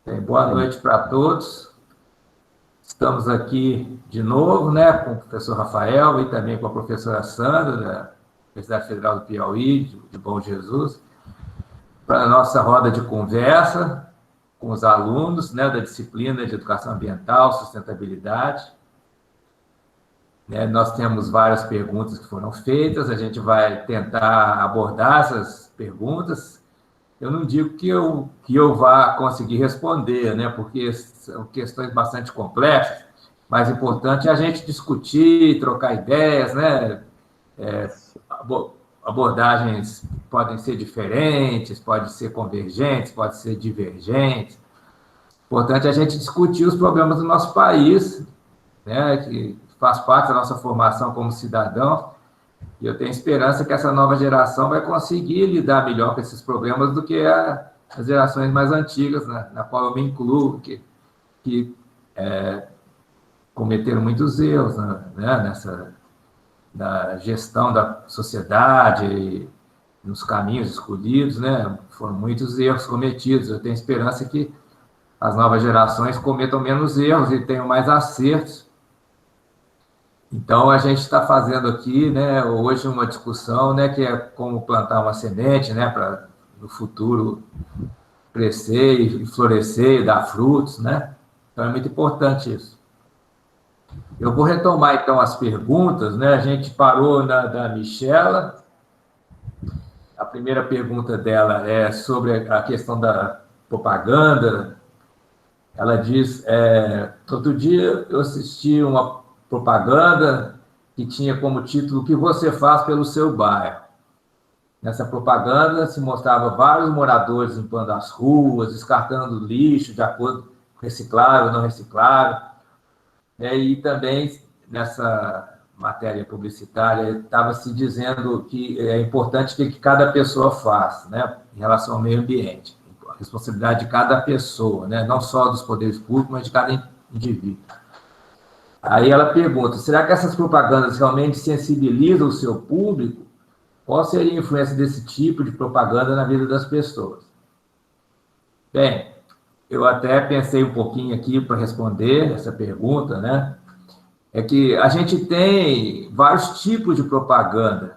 Boa noite para todos. Estamos aqui de novo, né, com o professor Rafael e também com a professora Sandra, da Universidade Federal do Piauí, de Bom Jesus, para a nossa roda de conversa com os alunos, né, da disciplina de Educação Ambiental, Sustentabilidade. Nós temos várias perguntas que foram feitas, a gente vai tentar abordar essas perguntas. Eu não digo que eu vá conseguir responder, né, porque são questões bastante complexas, mas importante é a gente discutir, trocar ideias, né? Abordagens podem ser diferentes, podem ser convergentes, podem ser divergentes. Importante é a gente discutir os problemas do nosso país, né, que faz parte da nossa formação como cidadão. E eu tenho esperança que essa nova geração vai conseguir lidar melhor com esses problemas do que as gerações mais antigas, né, na qual eu me incluo, que cometeram muitos erros, né, na gestão da sociedade, nos caminhos escolhidos, né, foram muitos erros cometidos. Eu tenho esperança que as novas gerações cometam menos erros e tenham mais acertos. Então, a gente está fazendo aqui, né, hoje uma discussão, né, que é como plantar uma semente, né, para no futuro crescer e florescer e dar frutos, né? Então, é muito importante isso. Eu vou retomar, então, as perguntas, né? A gente parou da Michela. A primeira pergunta dela é sobre a questão da propaganda. Ela diz, outro dia eu assisti uma propaganda que tinha como título "O que você faz pelo seu bairro". Nessa propaganda se mostrava vários moradores limpando as ruas, descartando lixo de acordo com reciclável ou não reciclável. E também nessa matéria publicitária estava se dizendo que é importante o que cada pessoa faz, né, em relação ao meio ambiente. A responsabilidade de cada pessoa, né, não só dos poderes públicos, mas de cada indivíduo. Aí ela pergunta, será que essas propagandas realmente sensibilizam o seu público? Qual seria a influência desse tipo de propaganda na vida das pessoas? Bem, eu até pensei um pouquinho aqui para responder essa pergunta, né? É que a gente tem vários tipos de propaganda.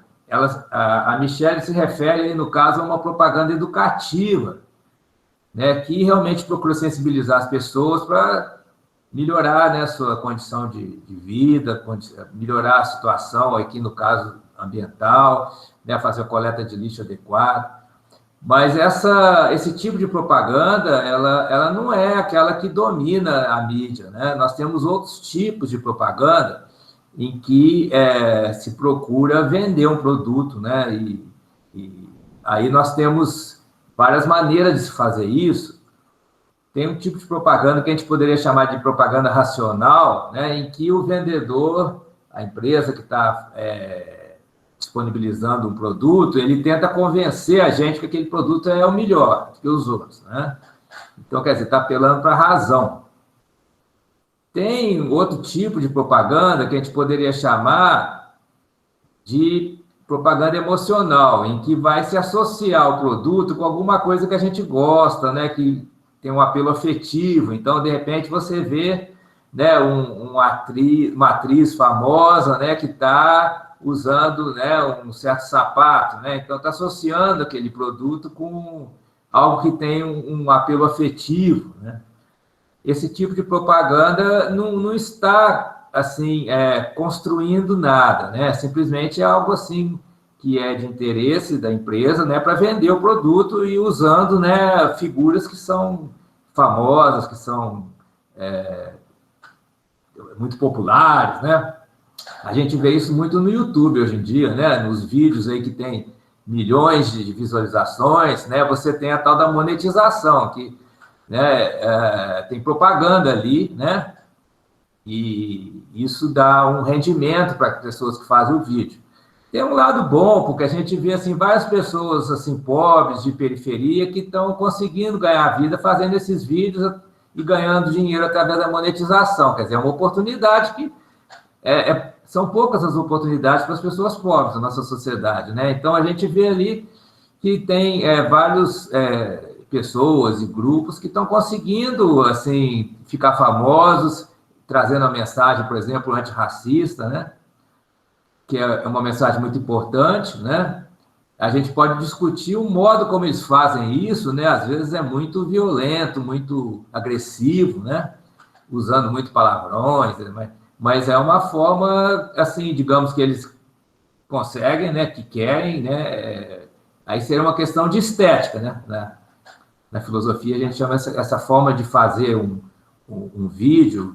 A Michelle se refere, no caso, a uma propaganda educativa, né, que realmente procura sensibilizar as pessoas para melhorar, né, a sua condição de vida, melhorar a situação, aqui no caso ambiental, né, fazer a coleta de lixo adequada. Mas esse tipo de propaganda, ela não é aquela que domina a mídia, né? Nós temos outros tipos de propaganda em que se procura vender um produto, né? E aí nós temos várias maneiras de se fazer isso. Tem um tipo de propaganda que a gente poderia chamar de propaganda racional, né? Em que o vendedor, a empresa que está disponibilizando um produto, ele tenta convencer a gente que aquele produto é o melhor que os outros, né? Então, quer dizer, está apelando para a razão. Tem outro tipo de propaganda que a gente poderia chamar de propaganda emocional, em que vai se associar o produto com alguma coisa que a gente gosta, né? Que tem um apelo afetivo. Então, de repente, você vê, né, uma atriz famosa, né, que está usando, né, um certo sapato, né? Então está associando aquele produto com algo que tem um apelo afetivo, né? Esse tipo de propaganda não está assim construindo nada, né? Simplesmente é algo assim que é de interesse da empresa, né, para vender o produto e usando, né, figuras que são famosas, que são muito populares, né? A gente vê isso muito no YouTube hoje em dia, né? Nos vídeos aí que tem milhões de visualizações, né? Você tem a tal da monetização, que, né, tem propaganda ali, né? E isso dá um rendimento para as pessoas que fazem o vídeo. Tem um lado bom, porque a gente vê assim, várias pessoas assim, pobres, de periferia, que estão conseguindo ganhar vida fazendo esses vídeos e ganhando dinheiro através da monetização. Quer dizer, é uma oportunidade que são poucas as oportunidades para as pessoas pobres da nossa sociedade, né? Então, a gente vê ali que tem vários pessoas e grupos que estão conseguindo, assim, ficar famosos, trazendo a mensagem, por exemplo, antirracista, né? Que é uma mensagem muito importante, né? A gente pode discutir o modo como eles fazem isso, né? Às vezes é muito violento, muito agressivo, né? Usando muito palavrões, mas é uma forma, assim, digamos que eles conseguem, né? Que querem, né? Aí seria uma questão de estética, né? Na filosofia a gente chama essa forma de fazer um vídeo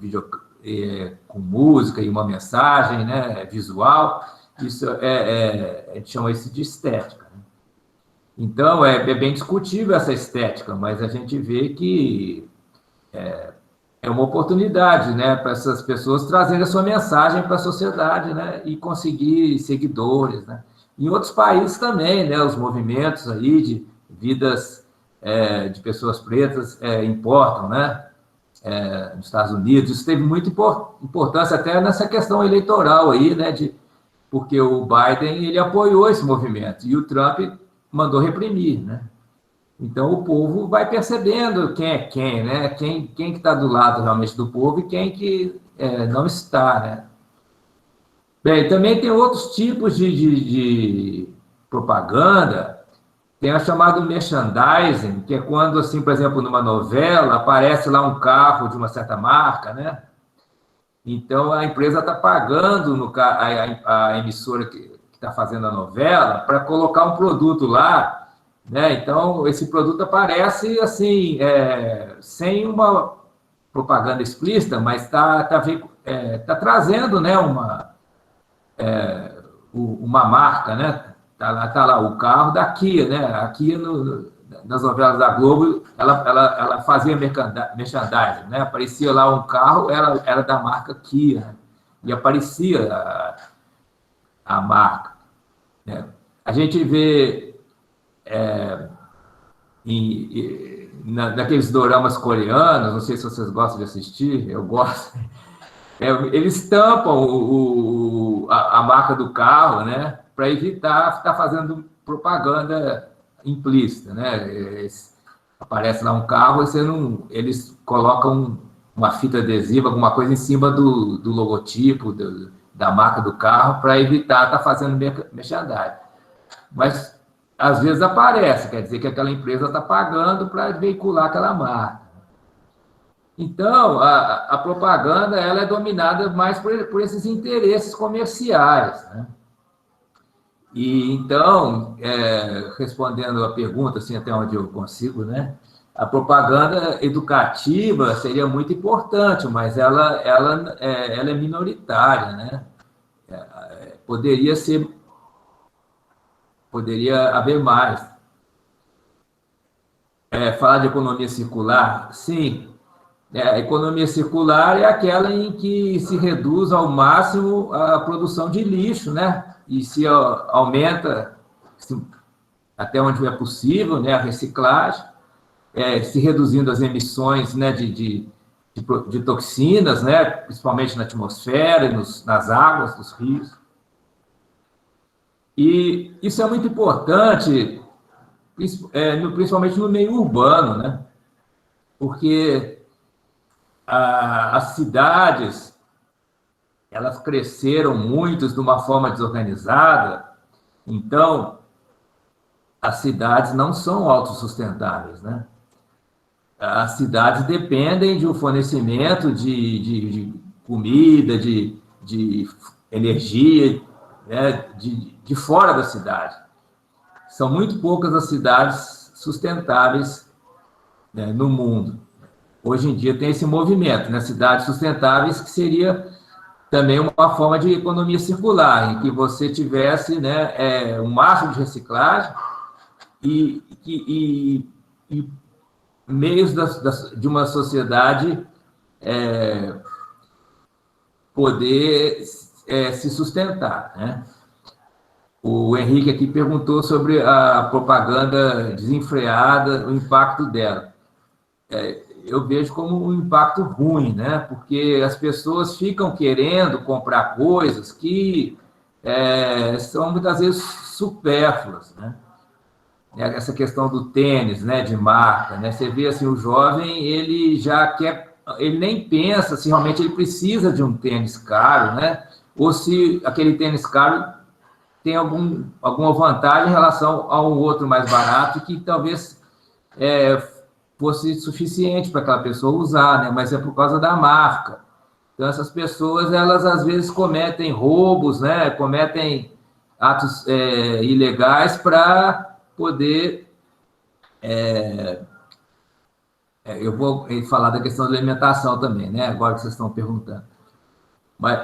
com música e uma mensagem, né? Visual. Isso a gente chama isso de estética. Né? Então, é bem discutível essa estética, mas a gente vê que é uma oportunidade, né, para essas pessoas trazerem a sua mensagem para a sociedade, né, e conseguir seguidores, né. Em outros países também, né, os movimentos aí de vidas de pessoas pretas importam, né, nos Estados Unidos. Isso teve muita importância até nessa questão eleitoral aí, né, porque o Biden ele apoiou esse movimento e o Trump mandou reprimir, né? Então o povo vai percebendo quem é quem, né? Quem que está do lado realmente do povo e quem que não está, né? Bem, também tem outros tipos de propaganda. Tem a chamada merchandising, que é quando, assim, por exemplo, numa novela aparece lá um carro de uma certa marca, né? Então, a empresa está pagando a emissora que está fazendo a novela para colocar um produto lá, né? Então, esse produto aparece, assim, sem uma propaganda explícita, mas está trazendo, né, uma marca, né? Tá lá o carro da Kia, né? A Kia, nas novelas da Globo, ela fazia merchandising, né? Aparecia lá um carro, era da marca Kia, né? E aparecia a marca, né? A gente vê naqueles doramas coreanos, não sei se vocês gostam de assistir, eu gosto, eles tampam a marca do carro, né? Para evitar estar fazendo propaganda implícita, né? Aparece lá um carro e eles colocam uma fita adesiva, alguma coisa em cima do logotipo, da marca do carro, para evitar estar fazendo merchandising. Mas, às vezes, aparece, quer dizer que aquela empresa está pagando para veicular aquela marca. Então, a propaganda ela é dominada mais por esses interesses comerciais, né? E então, respondendo a pergunta, assim, até onde eu consigo, né? A propaganda educativa seria muito importante, mas ela é minoritária, né? Poderia haver mais. Falar de economia circular, sim. A economia circular é aquela em que se reduz ao máximo a produção de lixo, né? E se aumenta até onde é possível, né, a reciclagem, se reduzindo as emissões, né, de toxinas, né, principalmente na atmosfera e nas águas dos rios. E isso é muito importante, principalmente no meio urbano, né? Porque as cidades, elas cresceram muito de uma forma desorganizada, então as cidades não são autossustentáveis, né? As cidades dependem de um fornecimento de comida, de energia, né? de fora da cidade. São muito poucas as cidades sustentáveis, né, no mundo. Hoje em dia tem esse movimento, né? Cidades sustentáveis, que seria também uma forma de economia circular, em que você tivesse, né, um máximo de reciclagem e meios de uma sociedade poder se sustentar, né? O Henrique aqui perguntou sobre a propaganda desenfreada, o impacto dela. Eu vejo como um impacto ruim, né? Porque as pessoas ficam querendo comprar coisas que são muitas vezes supérfluas, né? né, essa questão do tênis, né, de marca, né? Você vê assim, o jovem, ele já quer, ele nem pensa se realmente ele precisa de um tênis caro, né? Ou se aquele tênis caro tem alguma vantagem em relação a um outro mais barato que talvez fosse suficiente para aquela pessoa usar, né? Mas é por causa da marca. Então, essas pessoas, elas às vezes cometem roubos, né? Cometem atos ilegais para poder... eu vou falar da questão da alimentação também, né? Agora que vocês estão perguntando. Mas,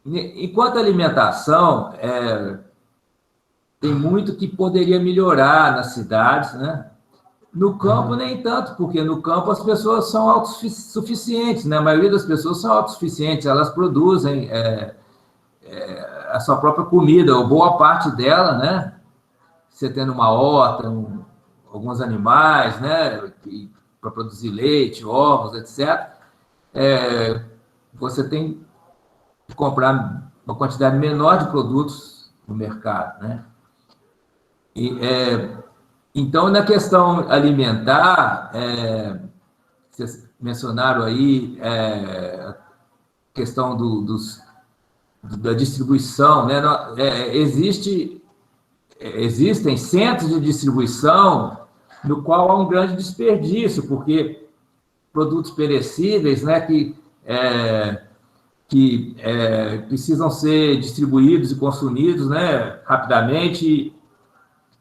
enquanto a alimentação, tem muito que poderia melhorar nas cidades, né? No campo, nem tanto, porque no campo as pessoas são autossuficientes, né? A maioria das pessoas são autossuficientes, elas produzem a sua própria comida, ou boa parte dela, né? Você tendo uma horta, alguns animais, né? Para produzir leite, ovos, etc. Você tem que comprar uma quantidade menor de produtos no mercado, né? Então, na questão alimentar, vocês mencionaram aí a questão da distribuição, né? Existem centros de distribuição no qual há um grande desperdício, porque produtos perecíveis, né, que precisam ser distribuídos e consumidos, né, rapidamente,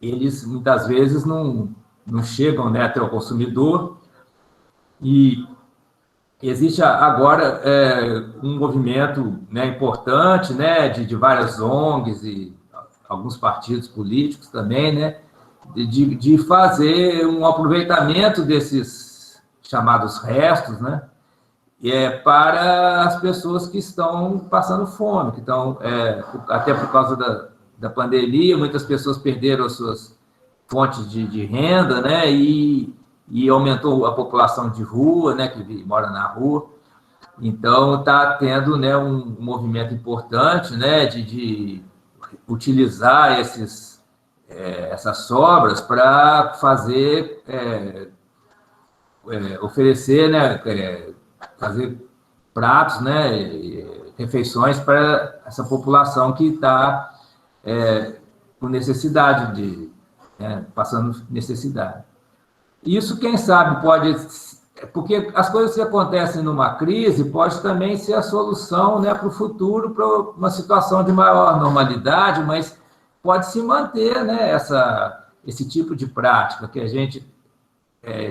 eles muitas vezes não chegam, né, até o consumidor. E existe agora um movimento, né, importante, né, de várias ONGs e alguns partidos políticos também, né, de fazer um aproveitamento desses chamados restos, né, para as pessoas que estão passando fome, que estão, até por causa da pandemia, muitas pessoas perderam as suas fontes de renda, né, e aumentou a população de rua, né, que mora na rua. Então, está tendo, né, um movimento importante, né, de utilizar essas sobras para fazer, oferecer, né, fazer pratos, né, refeições para essa população que está com necessidade, passando necessidade. Isso, quem sabe, pode... Porque as coisas que acontecem numa crise pode também ser a solução, né, para o futuro, para uma situação de maior normalidade, mas pode se manter, né, esse tipo de prática que a gente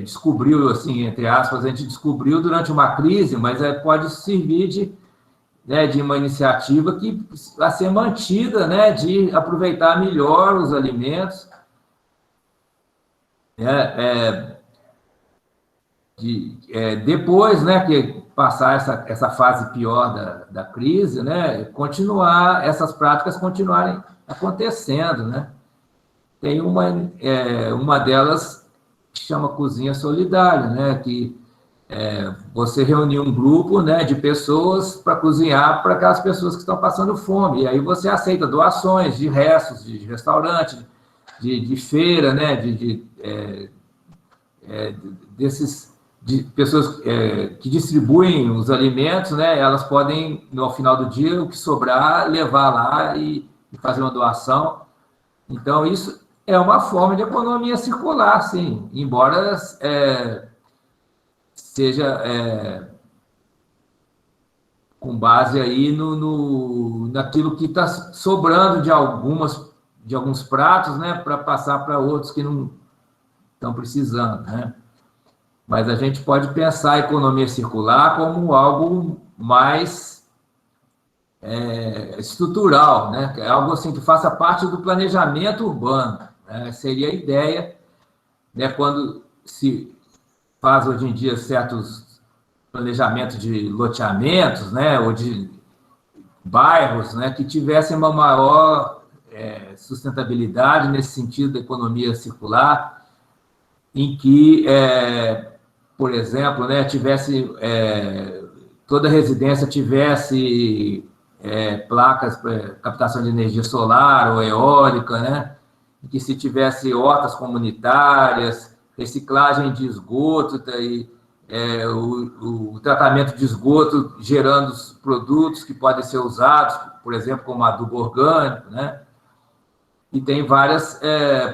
descobriu, assim, entre aspas, a gente descobriu durante uma crise, mas pode servir de uma iniciativa que vai ser mantida, né, de aproveitar melhor os alimentos, depois, né, que passar essa fase pior da crise, né, essas práticas continuarem acontecendo, né? Tem uma delas que chama Cozinha Solidária, né, que você reunir um grupo, né, de pessoas para cozinhar para aquelas pessoas que estão passando fome, e aí você aceita doações de restos de restaurante, de feira, né, de pessoas que distribuem os alimentos, né, elas podem, no final do dia, o que sobrar, levar lá e fazer uma doação. Então, isso é uma forma de economia circular, sim, embora seja com base aí naquilo que está sobrando de alguns pratos, né, para passar para outros que não estão precisando, né? Mas a gente pode pensar a economia circular como algo mais estrutural, né? Algo assim que faça parte do planejamento urbano, né? Seria a ideia, né, quando se faz hoje em dia certos planejamentos de loteamentos, né, ou de bairros, né, que tivessem uma maior sustentabilidade nesse sentido da economia circular, em que, por exemplo, né, toda residência tivesse placas para captação de energia solar ou eólica, né, que se tivesse hortas comunitárias, reciclagem de esgoto, o tratamento de esgoto gerando os produtos que podem ser usados, por exemplo, como adubo orgânico, né? E tem várias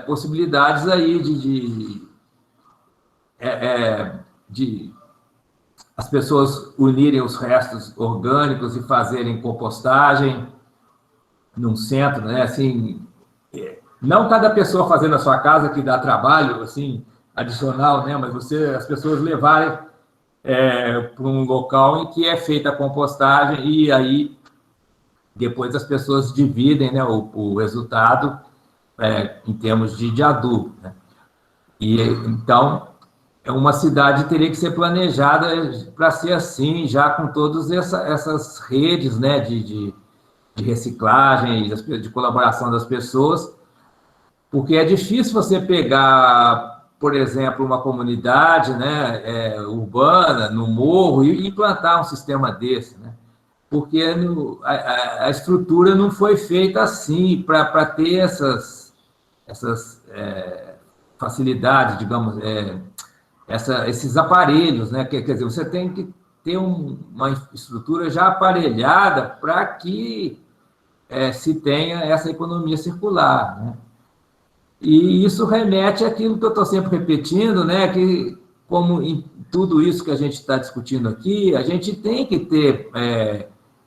possibilidades aí de as pessoas unirem os restos orgânicos e fazerem compostagem num centro, né? Assim, não cada pessoa fazendo na sua casa, que dá trabalho assim adicional, né? Mas as pessoas levarem para um local em que é feita a compostagem e aí depois as pessoas dividem, né, o resultado em termos de adubo, né? E então uma cidade teria que ser planejada para ser assim, já com todas essas redes, né, de reciclagem, de colaboração das pessoas, porque é difícil você pegar, por exemplo, uma comunidade, né, urbana, no morro, e implantar um sistema desse, né? Porque a estrutura não foi feita assim, para ter essas facilidades, digamos, esses aparelhos, né? Quer dizer, você tem que ter uma estrutura já aparelhada para que se tenha essa economia circular, né? E isso remete àquilo que eu estou sempre repetindo, né? Que, como em tudo isso que a gente está discutindo aqui, a gente tem que ter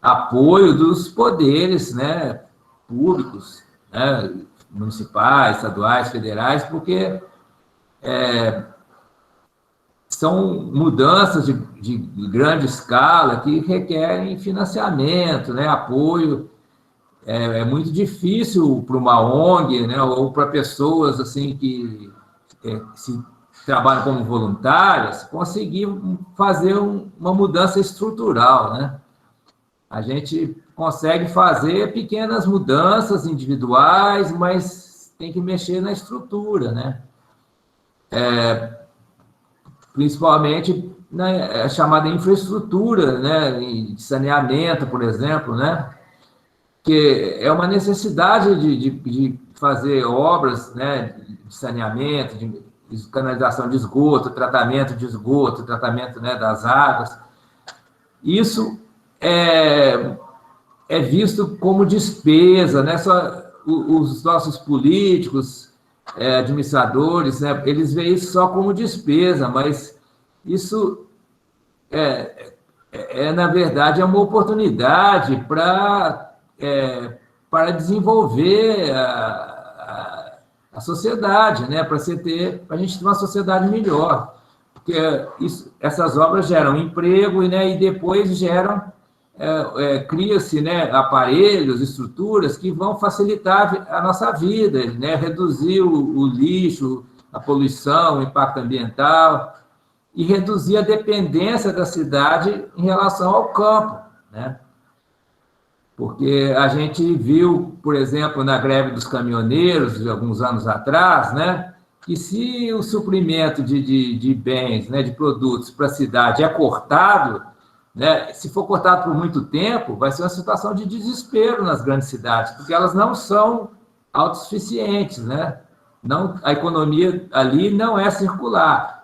apoio dos poderes, né, públicos, né, municipais, estaduais, federais, porque são mudanças de grande escala que requerem financiamento, né, apoio. É muito difícil para uma ONG, né, ou para pessoas assim que se trabalham como voluntárias conseguir fazer uma mudança estrutural, né? A gente consegue fazer pequenas mudanças individuais, mas tem que mexer na estrutura, né? Principalmente na chamada infraestrutura, né, de saneamento, por exemplo, né? Que é uma necessidade de fazer obras, né, de saneamento, de canalização de esgoto, tratamento de esgoto, tratamento, né, das águas. Isso é visto como despesa, né? Só os nossos políticos, administradores, né, eles veem isso só como despesa, mas isso na verdade, é uma oportunidade para desenvolver a sociedade, né? Para a gente ter uma sociedade melhor. Porque essas obras geram emprego, né? E depois cria-se, né, aparelhos, estruturas que vão facilitar a nossa vida, né? Reduzir o lixo, a poluição, o impacto ambiental, e reduzir a dependência da cidade em relação ao campo, né? Porque a gente viu, por exemplo, na greve dos caminhoneiros, de alguns anos atrás, né, que se o suprimento de bens, né, de produtos para a cidade é cortado, né, se for cortado por muito tempo, vai ser uma situação de desespero nas grandes cidades, porque elas não são autossuficientes, né? Não, a economia ali não é circular.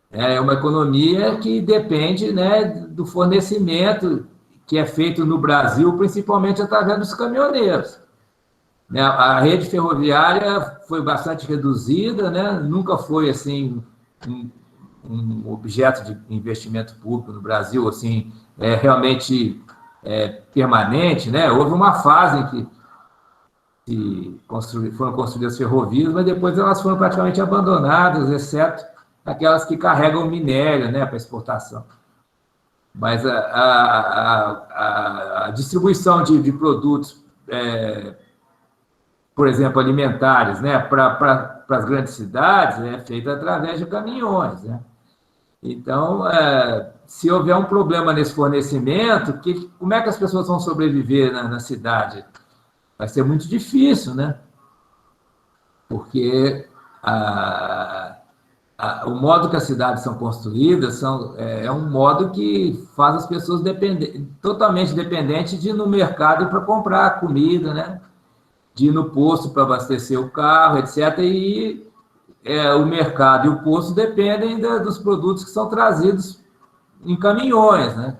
É uma economia que depende, né, do fornecimento que é feito no Brasil, principalmente através dos caminhoneiros. A rede ferroviária foi bastante reduzida, né? Nunca foi assim um objeto de investimento público no Brasil, assim, realmente permanente, né? Houve uma fase em que foram construídas ferrovias, mas depois elas foram praticamente abandonadas, exceto aquelas que carregam minério, né, para exportação. Mas a distribuição de produtos, por exemplo, alimentares, né, para as grandes cidades é feita através de caminhões, né? Então, se houver um problema nesse fornecimento, como é que as pessoas vão sobreviver na cidade? Vai ser muito difícil, né? Porque o modo que as cidades são construídas é um modo que faz as pessoas totalmente dependentes de ir no mercado para comprar comida, né? de ir no posto para abastecer o carro, etc. E o mercado e o posto dependem dos produtos que são trazidos em caminhões, né?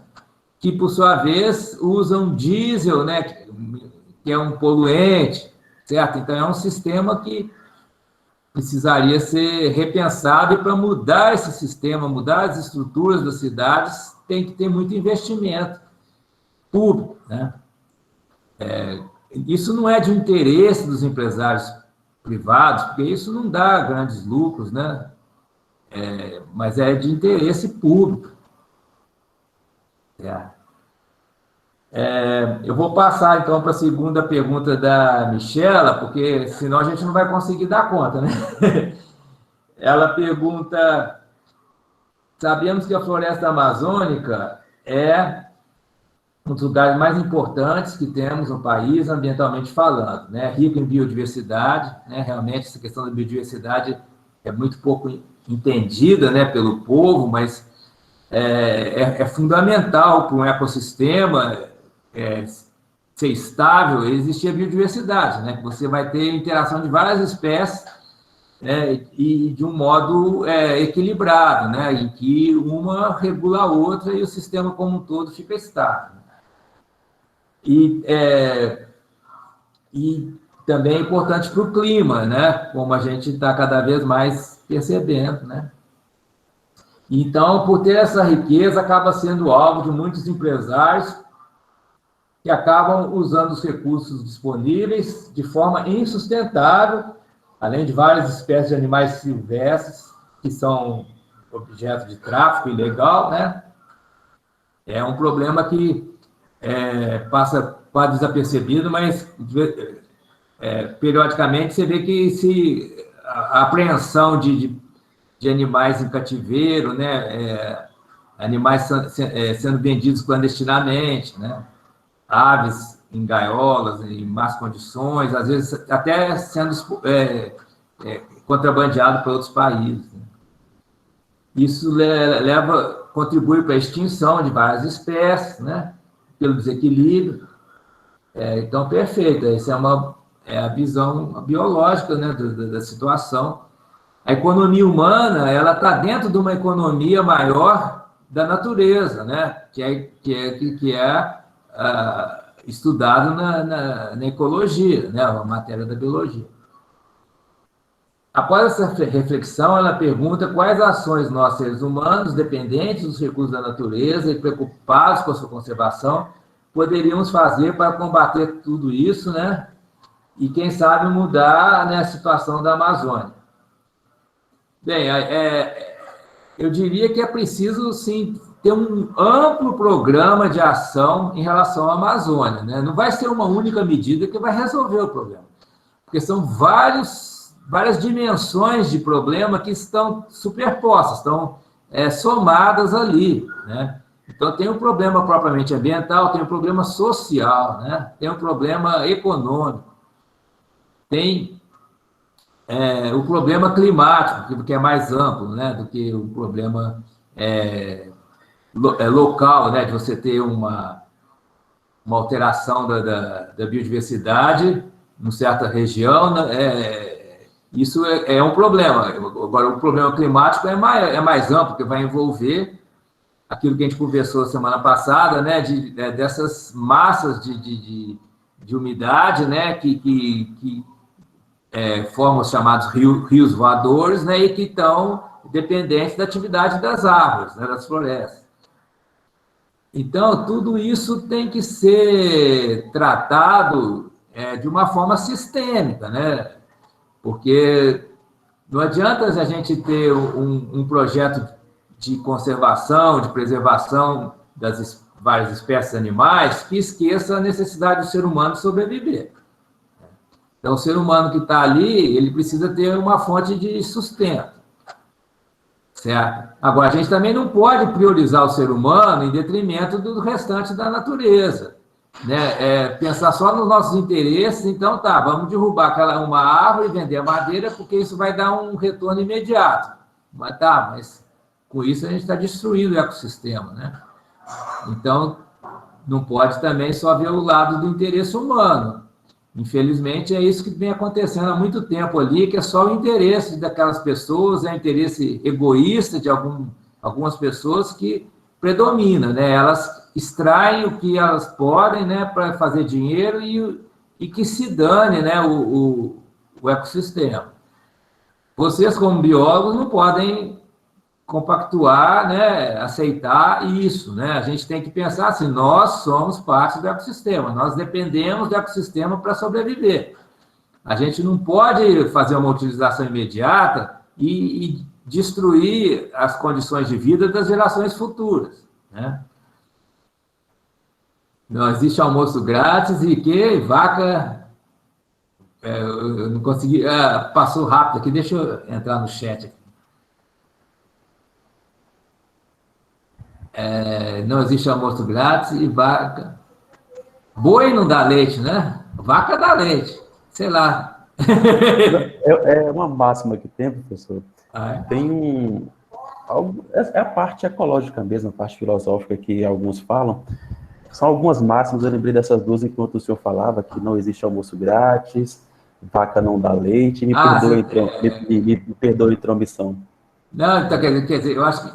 Que, por sua vez, usam diesel, né? Que é um poluente, certo? Então, é um sistema que precisaria ser repensado, e para mudar esse sistema, mudar as estruturas das cidades, tem que ter muito investimento público, né? Isso não é de interesse dos empresários privados, porque isso não dá grandes lucros, né? Mas é de interesse público. Eu vou passar, então, para a segunda pergunta da Michela, porque senão a gente não vai conseguir dar conta, né? Ela pergunta: sabemos que a floresta amazônica é um dos lugares mais importantes que temos no país, ambientalmente falando, né? Rico em biodiversidade, né? Realmente, essa questão da biodiversidade é muito pouco entendida, né, pelo povo, mas é fundamental para um ecossistema ser estável, existir a biodiversidade, né? Você vai ter interação de várias espécies, e de um modo equilibrado, né? Em que uma regula a outra e o sistema como um todo fica estável. E também é importante para o clima, né? Como a gente está cada vez mais percebendo, né? Então, por ter essa riqueza, acaba sendo alvo de muitos empresários que acabam usando os recursos disponíveis de forma insustentável, além de várias espécies de animais silvestres que são objeto de tráfico ilegal, né? É um problema que passa quase desapercebido, mas periodicamente você vê que a apreensão de animais em cativeiro, né? Animais sendo vendidos clandestinamente, né? Aves em gaiolas, em más condições, às vezes até sendo contrabandeado para outros países, né? Isso contribui para a extinção de várias espécies, né? Pelo desequilíbrio. Então, perfeito. Essa é a visão biológica, né, da situação. A economia humana, ela está dentro de uma economia maior da natureza, né? Que é estudado na ecologia, né? A matéria da biologia. Após essa reflexão, ela pergunta quais ações nós, seres humanos, dependentes dos recursos da natureza e preocupados com a sua conservação, poderíamos fazer para combater tudo isso, né? E, quem sabe, mudar, né, a situação da Amazônia. Bem, eu diria que é preciso, sim, ter um amplo programa de ação em relação à Amazônia, né? Não vai ser uma única medida que vai resolver o problema, porque são várias dimensões de problema que estão superpostas, estão somadas ali, né? Então, tem um problema propriamente ambiental, tem um problema social, né? Tem um problema econômico, tem o problema climático, que é mais amplo, né, do que o problema local, né, de você ter uma alteração da biodiversidade em certa região, né, isso é um problema. Agora, o problema climático é mais amplo, porque vai envolver aquilo que a gente conversou semana passada, né, dessas massas de umidade, né, que formam os chamados rios voadores, né, e que estão dependentes da atividade das árvores, né, das florestas. Então, tudo isso tem que ser tratado de uma forma sistêmica, né? Porque não adianta a gente ter um projeto de conservação, de preservação das várias espécies animais que esqueça a necessidade do ser humano sobreviver. Então, o ser humano que está ali, ele precisa ter uma fonte de sustento, certo? Agora, a gente também não pode priorizar o ser humano em detrimento do restante da natureza, né? Pensar só nos nossos interesses. Então, tá, vamos derrubar uma árvore e vender a madeira, porque isso vai dar um retorno imediato. Mas com isso a gente está destruindo o ecossistema, né? Então, não pode também só ver o lado do interesse humano. Infelizmente, é isso que vem acontecendo há muito tempo ali, que é só o interesse daquelas pessoas, é o interesse egoísta de algumas pessoas que predomina, né? Elas extraem o que elas podem, né, para fazer dinheiro e que se dane, né, o ecossistema. Vocês, como biólogos, não podem compactuar, né, aceitar isso, né? A gente tem que pensar assim, nós somos parte do ecossistema, nós dependemos do ecossistema para sobreviver. A gente não pode fazer uma utilização imediata e destruir as condições de vida das gerações futuras, né? Não existe almoço grátis e que vaca... eu não consegui... passou rápido aqui, deixa eu entrar no chat aqui. Não existe almoço grátis e vaca... Boi não dá leite, né? Vaca dá leite. Sei lá. É uma máxima que tem, professor. Tem é a parte ecológica mesmo, a parte filosófica que alguns falam. São algumas máximas, eu lembrei dessas duas enquanto o senhor falava, que não existe almoço grátis, vaca não dá leite, me perdoe intromissão. Não, então, quer dizer, eu acho que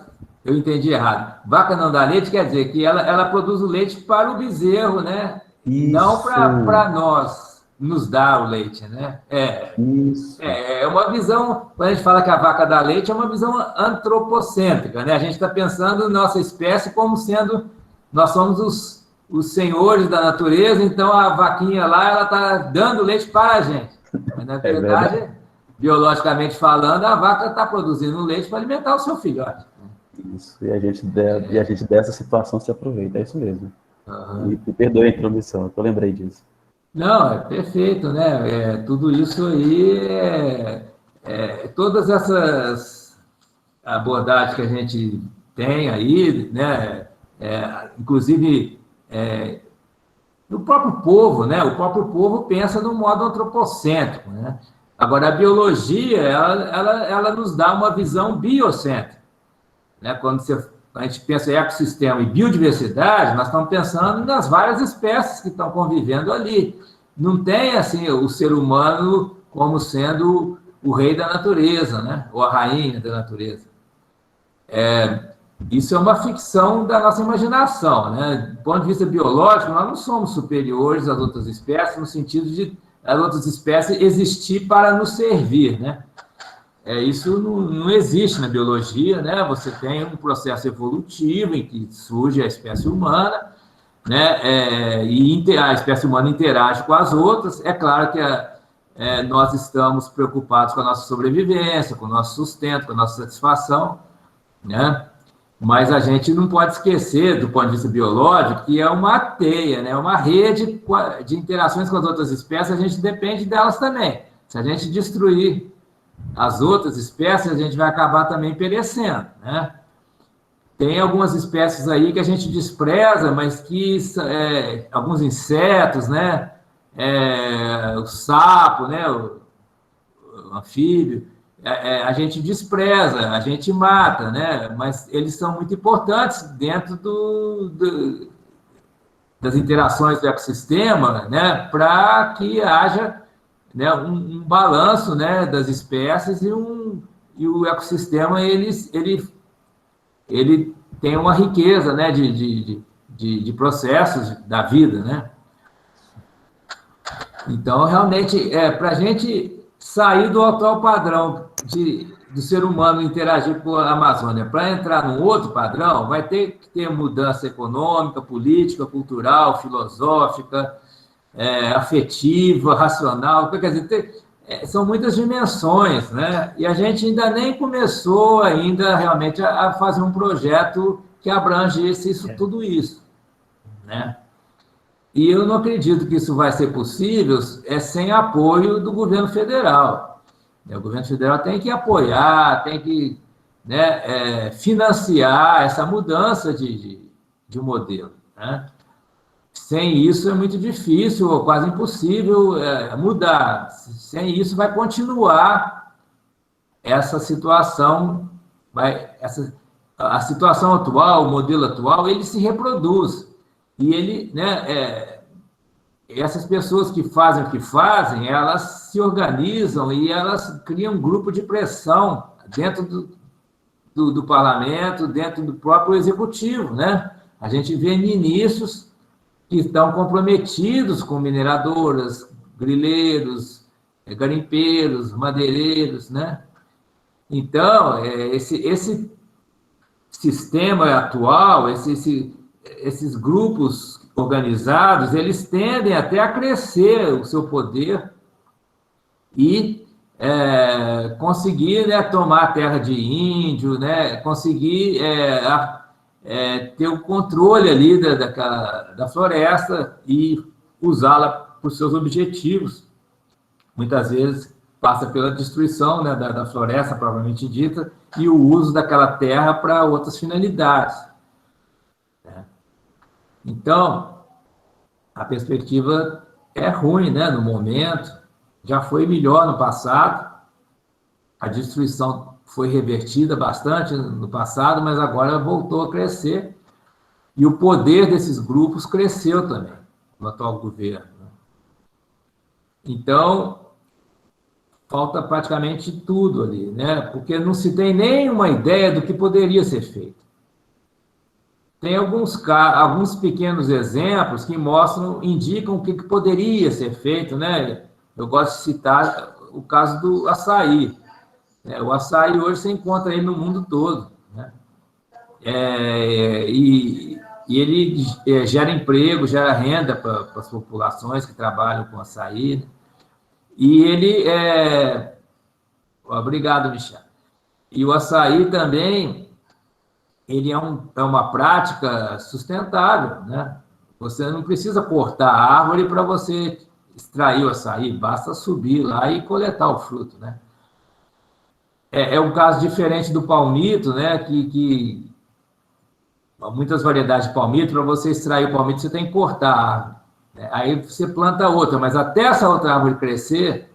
eu entendi errado. Vaca não dá leite quer dizer que ela produz o leite para o bezerro, né? Isso. Não para nós nos dar o leite, né? Isso. É uma visão, quando a gente fala que a vaca dá leite, é uma visão antropocêntrica, né? A gente está pensando nossa espécie como sendo, nós somos os senhores da natureza, então a vaquinha lá, ela está dando leite para a gente. Mas, na verdade, biologicamente falando, a vaca está produzindo leite para alimentar o seu filhote. Isso, e a gente dessa situação se aproveita, é isso mesmo. Uhum. E perdoe a intromissão, eu lembrei disso. Não, é perfeito, né? Tudo isso aí, todas essas abordagens que a gente tem aí, né? Inclusive, no próprio povo, né? O próprio povo pensa de um modo antropocêntrico, né? Agora, a biologia, ela nos dá uma visão biocêntrica, né? Quando a gente pensa em ecossistema e biodiversidade, nós estamos pensando nas várias espécies que estão convivendo ali. Não tem, assim, o ser humano como sendo o rei da natureza, né? Ou a rainha da natureza. Isso é uma ficção da nossa imaginação, né? Do ponto de vista biológico, nós não somos superiores às outras espécies, no sentido de as outras espécies existir para nos servir, né? Isso não existe na biologia, né? Você tem um processo evolutivo em que surge a espécie humana, né? E a espécie humana interage com as outras. É claro que nós estamos preocupados com a nossa sobrevivência, com o nosso sustento, com a nossa satisfação, né? Mas a gente não pode esquecer, do ponto de vista biológico, que é uma teia, né? Uma rede de interações com as outras espécies, a gente depende delas também. Se a gente destruir as outras espécies, a gente vai acabar também perecendo, né? Tem algumas espécies aí que a gente despreza, mas que alguns insetos, né? O sapo, né? O anfíbio, a gente despreza, a gente mata, né? Mas eles são muito importantes dentro das interações do ecossistema, né? Para que haja, né, um balanço, né, das espécies e o ecossistema ele tem uma riqueza, né, de processos da vida, né? Então, realmente, para a gente sair do atual padrão do ser humano interagir com a Amazônia para entrar num outro padrão, vai ter que ter mudança econômica, política, cultural, filosófica, afetiva, racional, quer dizer, são muitas dimensões, né? E a gente ainda nem começou ainda realmente a fazer um projeto que abrangesse tudo isso, né? E eu não acredito que isso vai ser possível sem apoio do governo federal. O governo federal tem que apoiar, tem que, né, financiar essa mudança de modelo, né? Sem isso é muito difícil, ou quase impossível mudar. Sem isso vai continuar essa situação, a situação atual, o modelo atual, ele se reproduz. E ele, né, essas pessoas que fazem o que fazem, elas se organizam e elas criam um grupo de pressão dentro do parlamento, dentro do próprio executivo, né? A gente vê ministros que estão comprometidos com mineradoras, grileiros, garimpeiros, madeireiros, né? Então, esse sistema atual, esses grupos organizados, eles tendem até a crescer o seu poder e conseguir, né, tomar a terra de índio, né, conseguir ter o controle ali da floresta e usá-la para os seus objetivos. Muitas vezes passa pela destruição, né, da floresta, propriamente dita, e o uso daquela terra para outras finalidades, né? Então, a perspectiva é ruim, né, no momento. Já foi melhor no passado, a destruição foi revertida bastante no passado, mas agora voltou a crescer, e o poder desses grupos cresceu também no atual governo. Então, falta praticamente tudo ali, né? Porque não se tem nenhuma ideia do que poderia ser feito. Tem alguns pequenos exemplos que indicam o que poderia ser feito, né? Eu gosto de citar o caso do açaí. O açaí hoje se encontra aí no mundo todo, né? E ele gera emprego, gera renda para as populações que trabalham com açaí, né? E ele Obrigado, Michel. E o açaí também, ele é uma prática sustentável, né? Você não precisa cortar a árvore para você extrair o açaí, basta subir lá e coletar o fruto, né? É um caso diferente do palmito, né? Que muitas variedades de palmito, para você extrair o palmito, você tem que cortar a árvore, né? Aí você planta outra, mas até essa outra árvore crescer,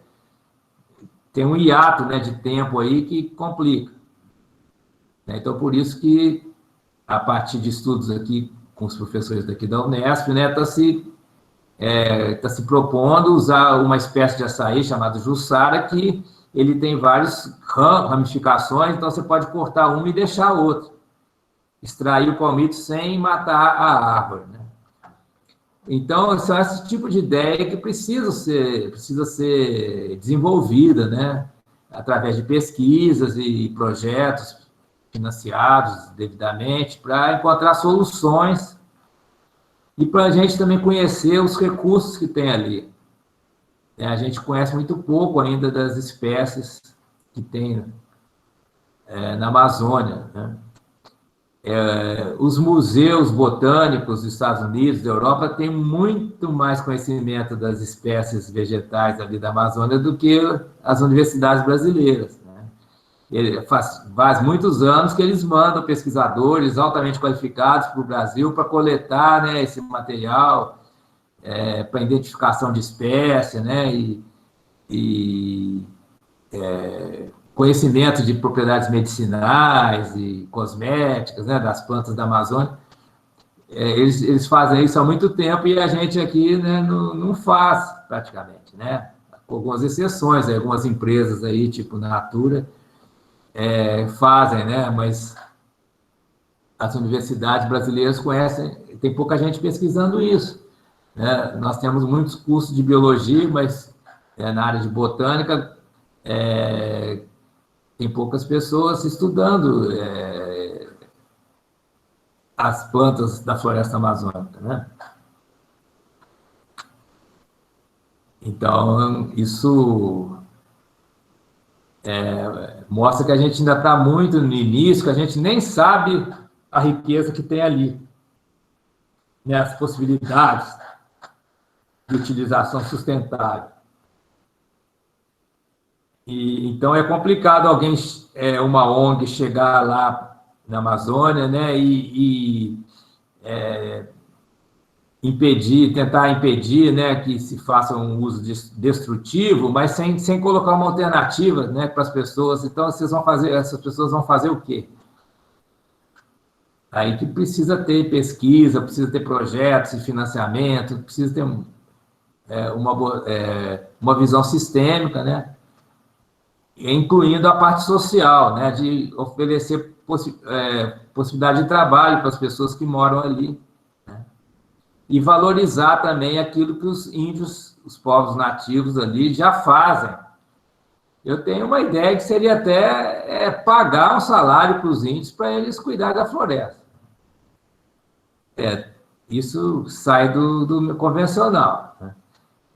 tem um hiato, né, de tempo aí que complica. Então, por isso que, a partir de estudos aqui com os professores daqui da Unesp, né, tá se propondo usar uma espécie de açaí chamado Jussara, que ele tem várias ramificações, então você pode cortar uma e deixar a outra. Extrair o palmito sem matar a árvore, né? Então, são esse tipo de ideia que precisa ser desenvolvida, né? Através de pesquisas e projetos financiados devidamente, para encontrar soluções e para a gente também conhecer os recursos que tem ali. A gente conhece muito pouco ainda das espécies que tem na Amazônia, né? Os museus botânicos dos Estados Unidos, da Europa, têm muito mais conhecimento das espécies vegetais ali da Amazônia do que as universidades brasileiras, né? Faz muitos anos que eles mandam pesquisadores altamente qualificados para o Brasil para coletar, né, esse material para identificação de espécie, né, e conhecimento de propriedades medicinais e cosméticas, né, das plantas da Amazônia. Eles fazem isso há muito tempo e a gente aqui, né, não faz praticamente, né? Com algumas exceções, algumas empresas aí, tipo Natura, fazem, né? Mas as universidades brasileiras conhecem, tem pouca gente pesquisando isso, né? Nós temos muitos cursos de biologia, mas na área de botânica tem poucas pessoas estudando as plantas da floresta amazônica, né? Então, isso mostra que a gente ainda está muito no início, que a gente nem sabe a riqueza que tem ali, né? As possibilidades de utilização sustentável. Então, é complicado uma ONG chegar lá na Amazônia, né, e tentar impedir, né, que se faça um uso destrutivo, mas sem colocar uma alternativa, né, para as pessoas. Então, essas pessoas vão fazer o quê? Aí que precisa ter pesquisa, precisa ter projetos e financiamento, precisa ter uma visão sistêmica, né? Incluindo a parte social, né? De oferecer possibilidade de trabalho para as pessoas que moram ali, né? E valorizar também aquilo que os índios, os povos nativos ali já fazem. Eu tenho uma ideia que seria até pagar um salário para os índios para eles cuidarem da floresta. Isso sai do convencional, né?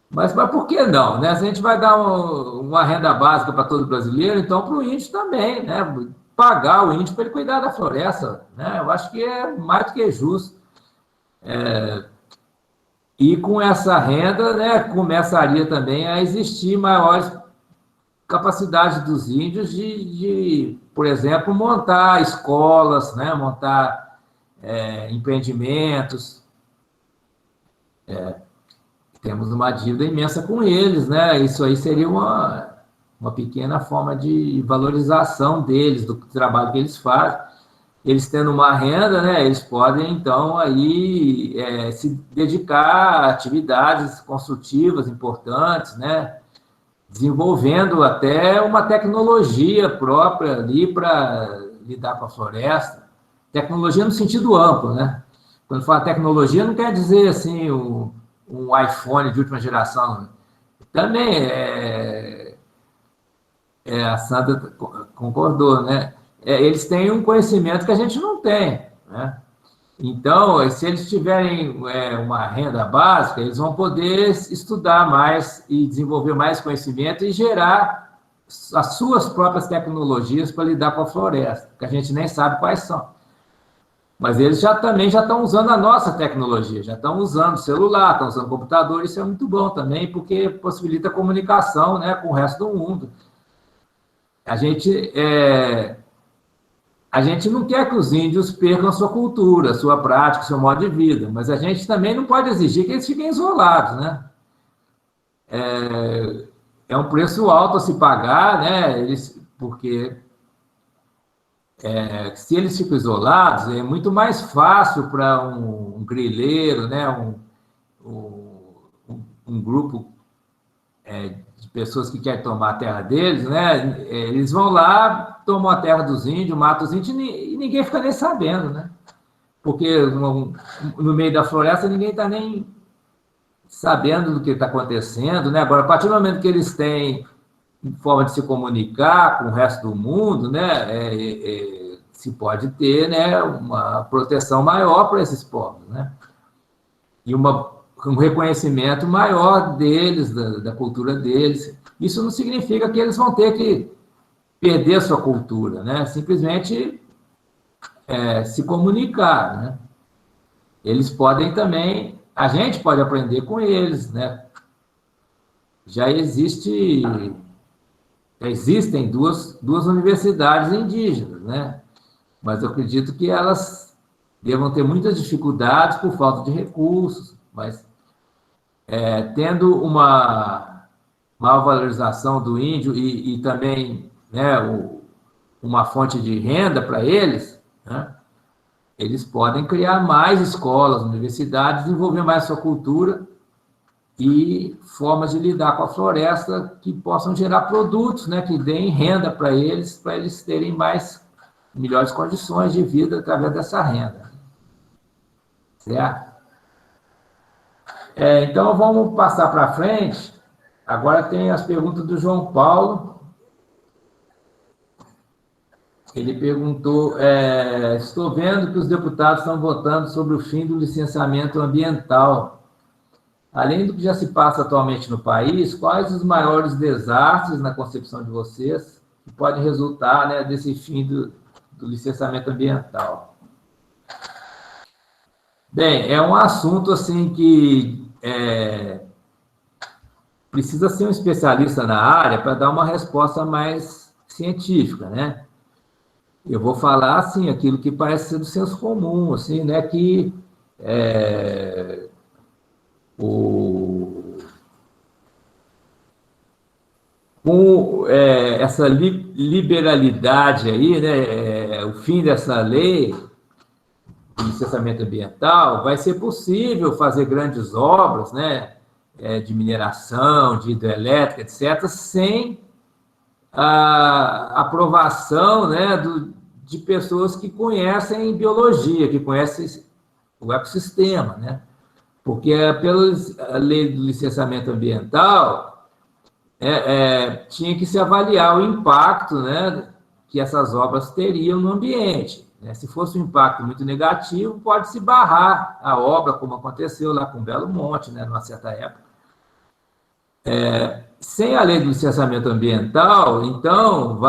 Mas por que não, né? Se a gente vai dar uma renda básica para todo brasileiro, então para o índio também, né? Pagar o índio para ele cuidar da floresta, né? Eu acho que é mais do que justo. E com essa renda, né, começaria também a existir maiores capacidades dos índios de, por exemplo, montar escolas, né? Montar empreendimentos. Temos uma dívida imensa com eles, né? Isso aí seria uma pequena forma de valorização deles, do trabalho que eles fazem. Eles tendo uma renda, né? Eles podem, então, aí se dedicar a atividades construtivas importantes, né? Desenvolvendo até uma tecnologia própria ali para lidar com a floresta. Tecnologia no sentido amplo, né? Quando fala tecnologia, não quer dizer, assim, um iPhone de última geração. Também a Sandra concordou, né? Eles têm um conhecimento que a gente não tem, né? Então, se eles tiverem uma renda básica, eles vão poder estudar mais e desenvolver mais conhecimento e gerar as suas próprias tecnologias para lidar com a floresta, que a gente nem sabe quais são. Mas eles também já estão usando a nossa tecnologia, já estão usando celular, estão usando computador, isso é muito bom também, porque possibilita a comunicação, né, com o resto do mundo. A gente não quer que os índios percam a sua cultura, a sua prática, o seu modo de vida, mas a gente também não pode exigir que eles fiquem isolados, né? É um preço alto a se pagar, né? Porque se eles ficam isolados, é muito mais fácil para um grileiro, né? Um grupo de pessoas que querem tomar a terra deles, né? Eles vão lá, tomam a terra dos índios, matam os índios e ninguém fica nem sabendo, né? Porque no meio da floresta ninguém está nem sabendo do que está acontecendo, né? Agora, a partir do momento que eles têm forma de se comunicar com o resto do mundo, né? Se pode ter, né, uma proteção maior para esses povos, né? E um reconhecimento maior deles, da cultura deles. Isso não significa que eles vão ter que perder a sua cultura, né? Simplesmente se comunicar, né? Eles podem também, a gente pode aprender com eles, né? Já existem duas universidades indígenas, né? Mas eu acredito que elas devam ter muitas dificuldades por falta de recursos, mas tendo uma maior valorização do índio e também, né, uma fonte de renda para eles, né, eles podem criar mais escolas, universidades, desenvolver mais sua cultura e formas de lidar com a floresta que possam gerar produtos, né, que deem renda para eles terem melhores condições de vida através dessa renda. Certo? Então, vamos passar para frente. Agora tem as perguntas do João Paulo. Ele perguntou, estou vendo que os deputados estão votando sobre o fim do licenciamento ambiental. Além do que já se passa atualmente no país, quais os maiores desastres na concepção de vocês que podem resultar, né, desse fim do licenciamento ambiental? Bem, é um assunto assim que precisa ser um especialista na área para dar uma resposta mais científica, né? Eu vou falar assim aquilo que parece ser do senso comum, assim, né? Que com essa liberalidade aí, né? O fim dessa lei de licenciamento ambiental, vai ser possível fazer grandes obras, né? de mineração, de hidrelétrica, etc., sem a aprovação, né, de pessoas que conhecem biologia, que conhecem o ecossistema, né? Porque pela lei do licenciamento ambiental, tinha que se avaliar o impacto, né, que essas obras teriam no ambiente, né? Se fosse um impacto muito negativo, pode-se barrar a obra, como aconteceu lá com Belo Monte, né, numa certa época. Sem a lei do licenciamento ambiental, então,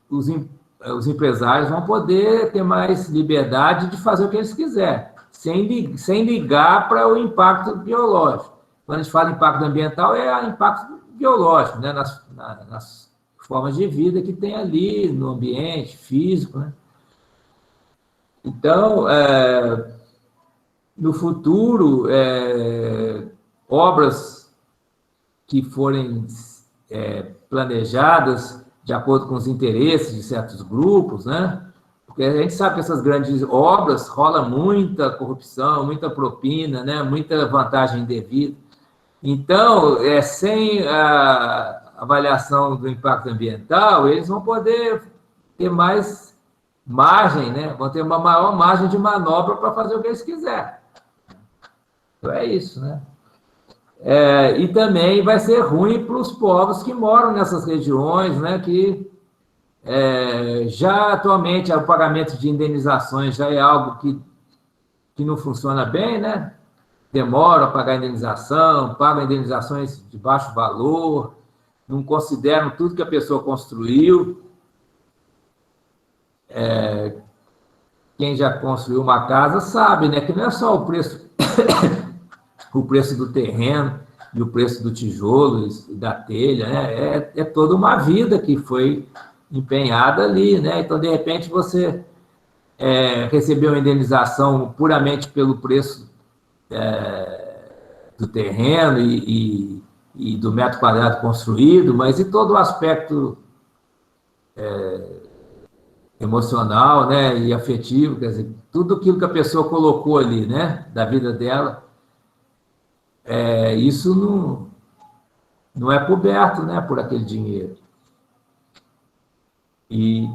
os empresários vão poder ter mais liberdade de fazer o que eles quiserem, sem ligar para o impacto biológico. Quando a gente fala em impacto ambiental, é impacto biológico, né? Nas formas de vida que tem ali, no ambiente físico, né? Então, no futuro, obras que forem planejadas de acordo com os interesses de certos grupos, né? Porque a gente sabe que essas grandes obras rola muita corrupção, muita propina, né? Muita vantagem indevida. Então, sem a avaliação do impacto ambiental, eles vão poder ter mais margem, né? Vão ter uma maior margem de manobra para fazer o que eles quiserem. Então, é isso, né? E também vai ser ruim para os povos que moram nessas regiões, né, que já atualmente o pagamento de indenizações já é algo que não funciona bem, né? Demora a pagar indenização, pagam indenizações de baixo valor, não consideram tudo que a pessoa construiu. Quem já construiu uma casa sabe, né, que não é só o preço o preço do terreno e o preço do tijolo e da telha, né? É toda uma vida que foi empenhada ali, né? Então, de repente, você recebeu uma indenização puramente pelo preço do terreno e do metro quadrado construído, mas e todo o aspecto emocional, né, e afetivo, quer dizer, tudo aquilo que a pessoa colocou ali, né, da vida dela, isso não é coberto, né, por aquele dinheiro. E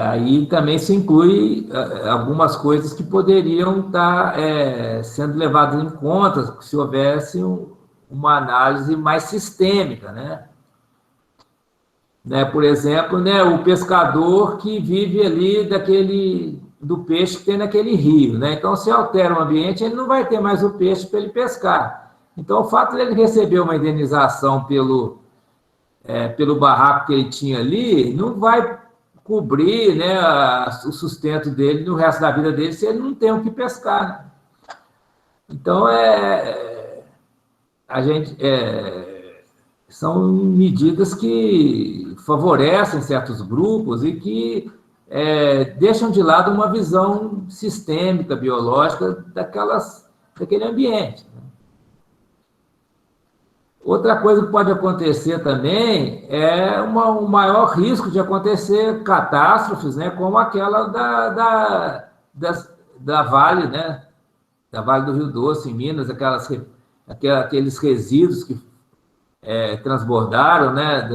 aí também se inclui algumas coisas que poderiam estar sendo levadas em conta se houvesse uma análise mais sistêmica, né? Por exemplo, né, o pescador que vive ali do peixe que tem naquele rio, né? Então, se altera o ambiente, ele não vai ter mais o peixe para ele pescar. Então, o fato de ele receber uma indenização pelo barraco que ele tinha ali, não vai cobrir, né, o sustento dele no resto da vida dele se ele não tem o que pescar, né? Então, são medidas que favorecem certos grupos e que deixam de lado uma visão sistêmica, biológica daquele ambiente. Outra coisa que pode acontecer também é um maior risco de acontecer catástrofes, né, como aquela da Vale, né, da Vale do Rio Doce, em Minas, aqueles resíduos que transbordaram, né,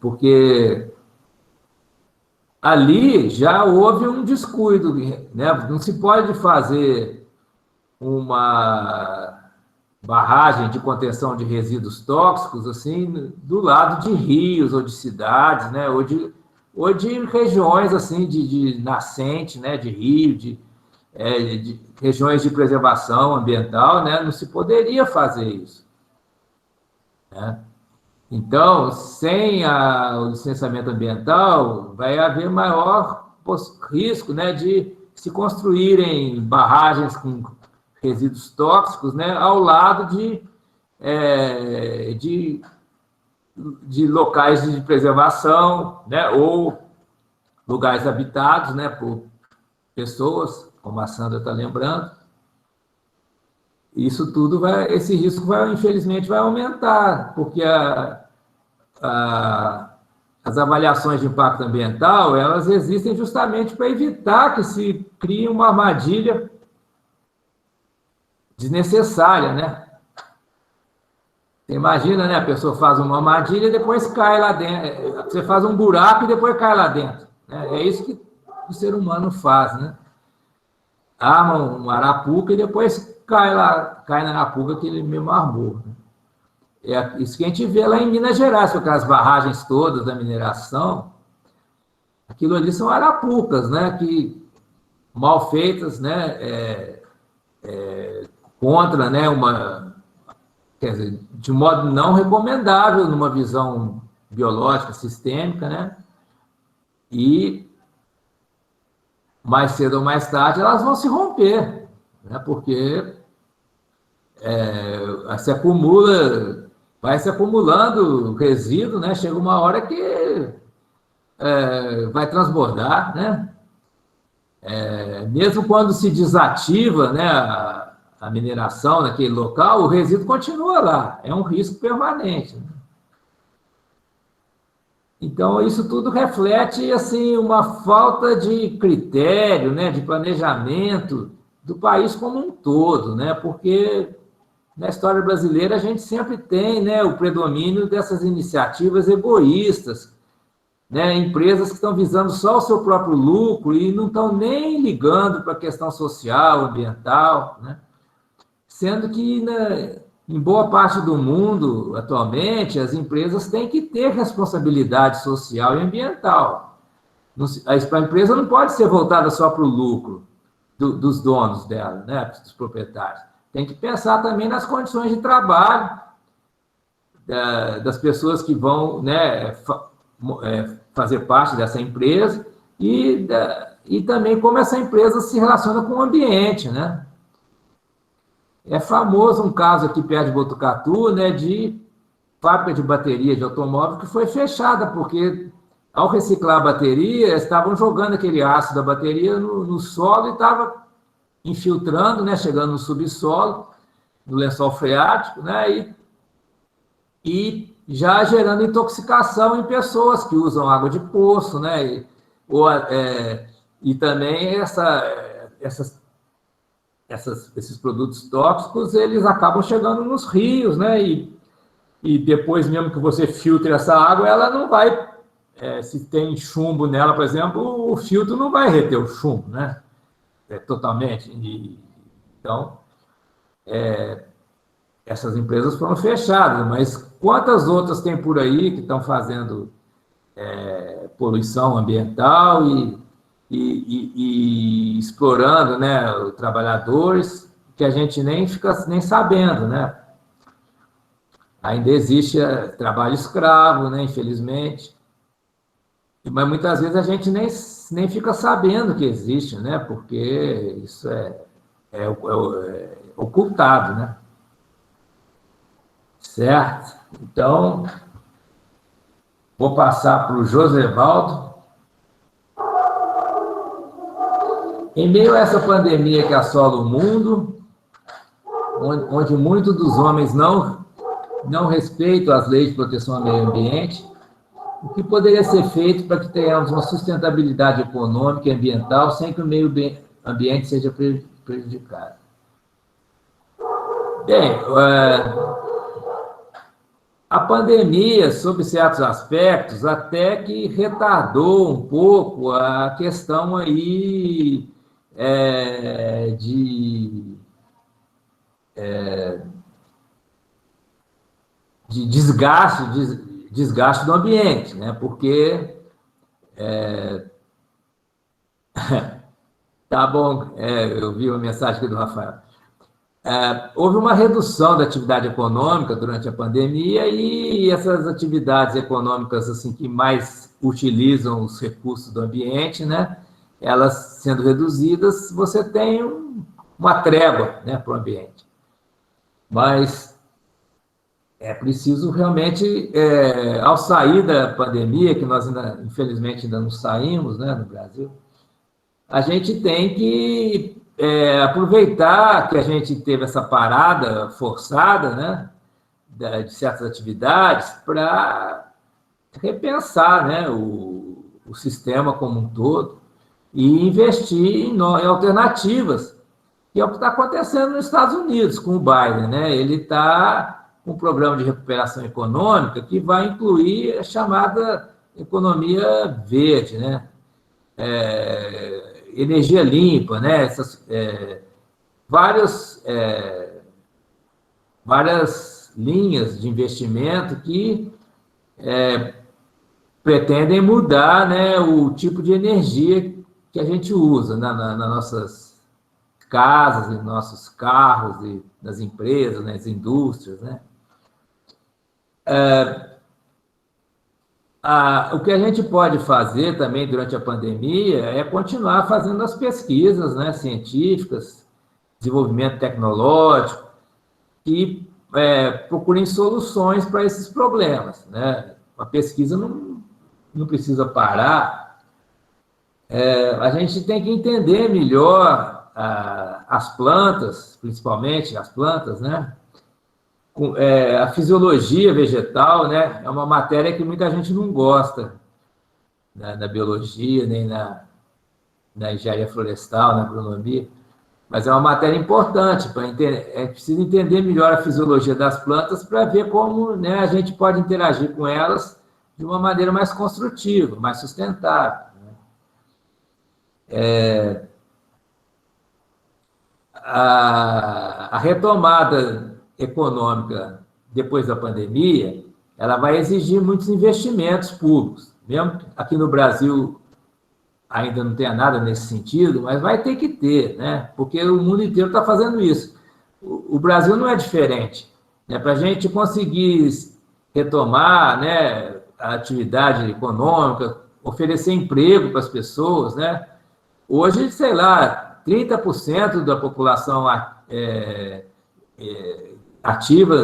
porque ali já houve um descuido, né? Não se pode fazer uma barragem de contenção de resíduos tóxicos assim do lado de rios ou de cidades, né? Ou de regiões assim de nascente, né? De rio, de regiões de preservação ambiental, né? Não se poderia fazer isso, né? Então, sem o licenciamento ambiental, vai haver maior risco, né, de se construírem barragens com resíduos tóxicos, né, ao lado de locais de preservação, né, ou lugares habitados, né, por pessoas, como a Sandra está lembrando. Isso tudo esse risco infelizmente vai aumentar, porque a as avaliações de impacto ambiental, elas existem justamente para evitar que se crie uma armadilha desnecessária, né? Você imagina, né? A pessoa faz uma armadilha e depois cai lá dentro. Você faz um buraco e depois cai lá dentro, né? É isso que o ser humano faz, né? Arma uma arapuca e depois cai na arapuca que ele mesmo armou, né? É isso que a gente vê lá em Minas Gerais, com aquelas barragens todas da mineração. Aquilo ali são arapucas, né? Que mal feitas, né? Contra, né? Quer dizer, de modo não recomendável numa visão biológica sistêmica, né? E mais cedo ou mais tarde elas vão se romper, né? Porque se acumula, vai se acumulando resíduo, né? Chega uma hora que vai transbordar, né? Mesmo quando se desativa, né, a mineração naquele local, o resíduo continua lá, é um risco permanente, né? Então, isso tudo reflete assim, uma falta de critério, né, de planejamento do país como um todo, né? Porque na história brasileira a gente sempre tem, né, o predomínio dessas iniciativas egoístas, né, empresas que estão visando só o seu próprio lucro e não estão nem ligando para a questão social, ambiental, né? Sendo que, né, em boa parte do mundo, atualmente, as empresas têm que ter responsabilidade social e ambiental. A empresa não pode ser voltada só para o lucro dos donos dela, né, dos proprietários. Tem que pensar também nas condições de trabalho das pessoas que vão, né, fazer parte dessa empresa e também como essa empresa se relaciona com o ambiente, né? É famoso um caso aqui perto de Botucatu, né, de fábrica de bateria de automóvel que foi fechada, porque ao reciclar a bateria, estavam jogando aquele ácido da bateria no solo e estava infiltrando, né, chegando no subsolo, no lençol freático, né, e já gerando intoxicação em pessoas que usam água de poço, né? E também esses produtos tóxicos, eles acabam chegando nos rios, né? E depois, mesmo que você filtre essa água, ela não vai... se tem chumbo nela, por exemplo, o filtro não vai reter o chumbo, né? Totalmente. Então, essas empresas foram fechadas, mas quantas outras tem por aí que estão fazendo poluição ambiental e explorando, né, os trabalhadores, que a gente nem fica nem sabendo, né? Ainda existe trabalho escravo, né, infelizmente, mas muitas vezes a gente nem fica sabendo que existe, né? Porque isso é ocultado, né? Certo? Então, vou passar para o Josevaldo. Em meio a essa pandemia que assola o mundo, onde muitos dos homens não respeitam as leis de proteção ao meio ambiente, o que poderia ser feito para que tenhamos uma sustentabilidade econômica e ambiental sem que o meio ambiente seja prejudicado? Bem, a pandemia, sob certos aspectos, até que retardou um pouco a questão aí de desgaste do ambiente, né? Porque tá bom, eu vi uma mensagem aqui do Rafael. Houve uma redução da atividade econômica durante a pandemia e essas atividades econômicas assim que mais utilizam os recursos do ambiente, né, elas sendo reduzidas, você tem uma trégua, né, para o ambiente. Mas é preciso realmente, ao sair da pandemia, que nós ainda, infelizmente ainda não saímos, né, no Brasil, a gente tem que aproveitar que a gente teve essa parada forçada, né, de certas atividades para repensar, né, o sistema como um todo e investir em alternativas, que é o que está acontecendo nos Estados Unidos com o Biden, né? Ele está com um programa de recuperação econômica que vai incluir a chamada economia verde, né? Energia limpa, né? Várias linhas de investimento que pretendem mudar, né, o tipo de energia que a gente usa nas nossas casas, nos nossos carros, e nas empresas, nas indústrias, né? O que a gente pode fazer também durante a pandemia é continuar fazendo as pesquisas, né, científicas, desenvolvimento tecnológico, que procurem soluções para esses problemas, né? A pesquisa não precisa parar. A gente tem que entender melhor as plantas, principalmente as plantas, né? A fisiologia vegetal, né? É uma matéria que muita gente não gosta, né? Na biologia, nem na engenharia florestal, na agronomia, mas é uma matéria importante para entender. É preciso entender melhor a fisiologia das plantas para ver como, né, a gente pode interagir com elas de uma maneira mais construtiva, mais sustentável. A retomada econômica depois da pandemia, ela vai exigir muitos investimentos públicos. Mesmo aqui no Brasil ainda não tenha nada nesse sentido, mas vai ter que ter, né? Porque o mundo inteiro está fazendo isso. O Brasil não é diferente, né? Para a gente conseguir retomar, né, a atividade econômica, oferecer emprego para as pessoas, né? Hoje, sei lá, 30% da população ativa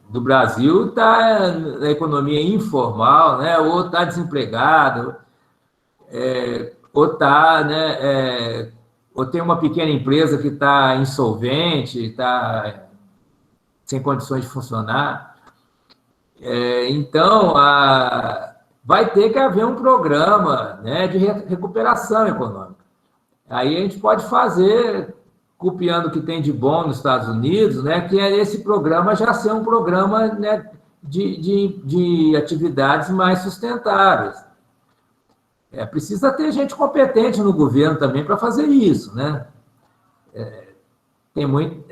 do Brasil está na economia informal, né? Ou está desempregado, ou está, né, ou tem uma pequena empresa que está insolvente, está sem condições de funcionar. Então, vai ter que haver um programa, né, de recuperação econômica. Aí a gente pode fazer, copiando o que tem de bom nos Estados Unidos, né, que é esse programa já ser um programa, né, de atividades mais sustentáveis. Precisa ter gente competente no governo também para fazer isso, né? Tem muito,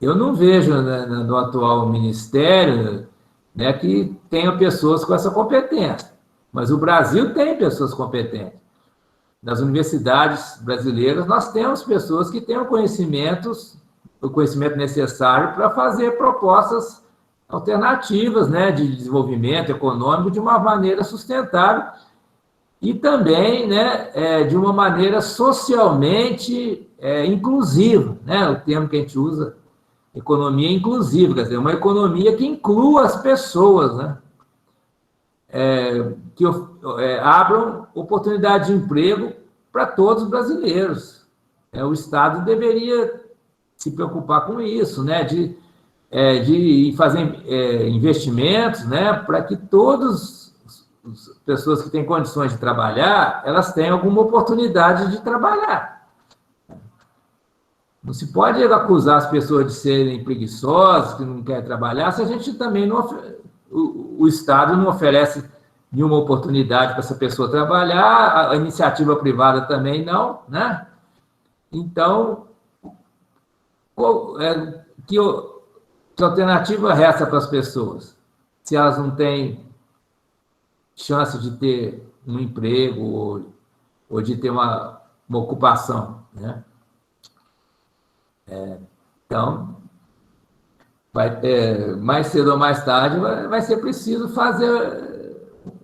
eu não vejo, né, no atual ministério, né, que tenha pessoas com essa competência, mas o Brasil tem pessoas competentes. Nas universidades brasileiras, nós temos pessoas que têm o conhecimento necessário para fazer propostas alternativas, né, de desenvolvimento econômico de uma maneira sustentável e também, né, de uma maneira socialmente inclusiva, né, o termo que a gente usa, economia inclusiva, quer dizer, uma economia que inclua as pessoas, né, que abram oportunidade de emprego para todos os brasileiros. O Estado deveria se preocupar com isso, né, de fazer investimentos, né, para que todas as pessoas que têm condições de trabalhar, elas tenham alguma oportunidade de trabalhar. Não se pode acusar as pessoas de serem preguiçosas, que não querem trabalhar, se a gente também não... O Estado não oferece nenhuma oportunidade para essa pessoa trabalhar, a iniciativa privada também não, né? Então, que alternativa resta para as pessoas? Se elas não têm chance de ter um emprego ou de ter uma ocupação, né? Então, mais cedo ou mais tarde, vai ser preciso fazer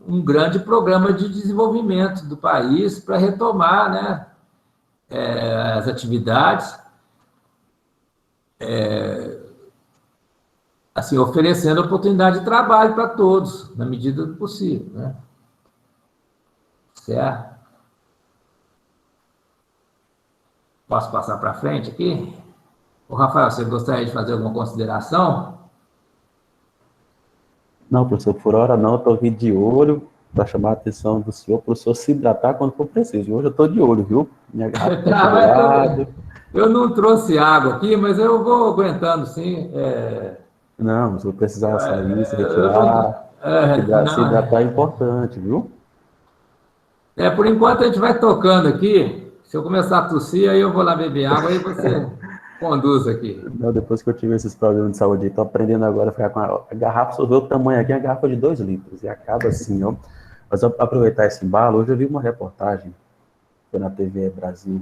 um grande programa de desenvolvimento do país para retomar, né, as atividades, assim, oferecendo oportunidade de trabalho para todos, na medida do possível, né? Certo? Posso passar para frente aqui? Ô, Rafael, você gostaria de fazer alguma consideração? Não, professor, por hora não, eu estou aqui de olho para chamar a atenção do senhor, para o senhor se hidratar quando for preciso. Hoje eu estou de olho, viu? Minha garrafa está aqui Tá, do lado. eu não trouxe água aqui, mas eu vou aguentando, sim. Não, se eu precisar sair, se Eu vou, retirar, se não, hidratar é importante, viu? por enquanto a gente vai tocando aqui. Se eu começar a tossir, aí eu vou lá beber água, aí você conduz aqui. Não, depois que eu tive esses problemas de saúde, estou aprendendo agora a ficar com a garrafa, só vê o tamanho aqui, é uma garrafa de 2 litros, e acaba assim, ó. Mas aproveitar esse embalo, hoje eu vi uma reportagem, foi na TV Brasil,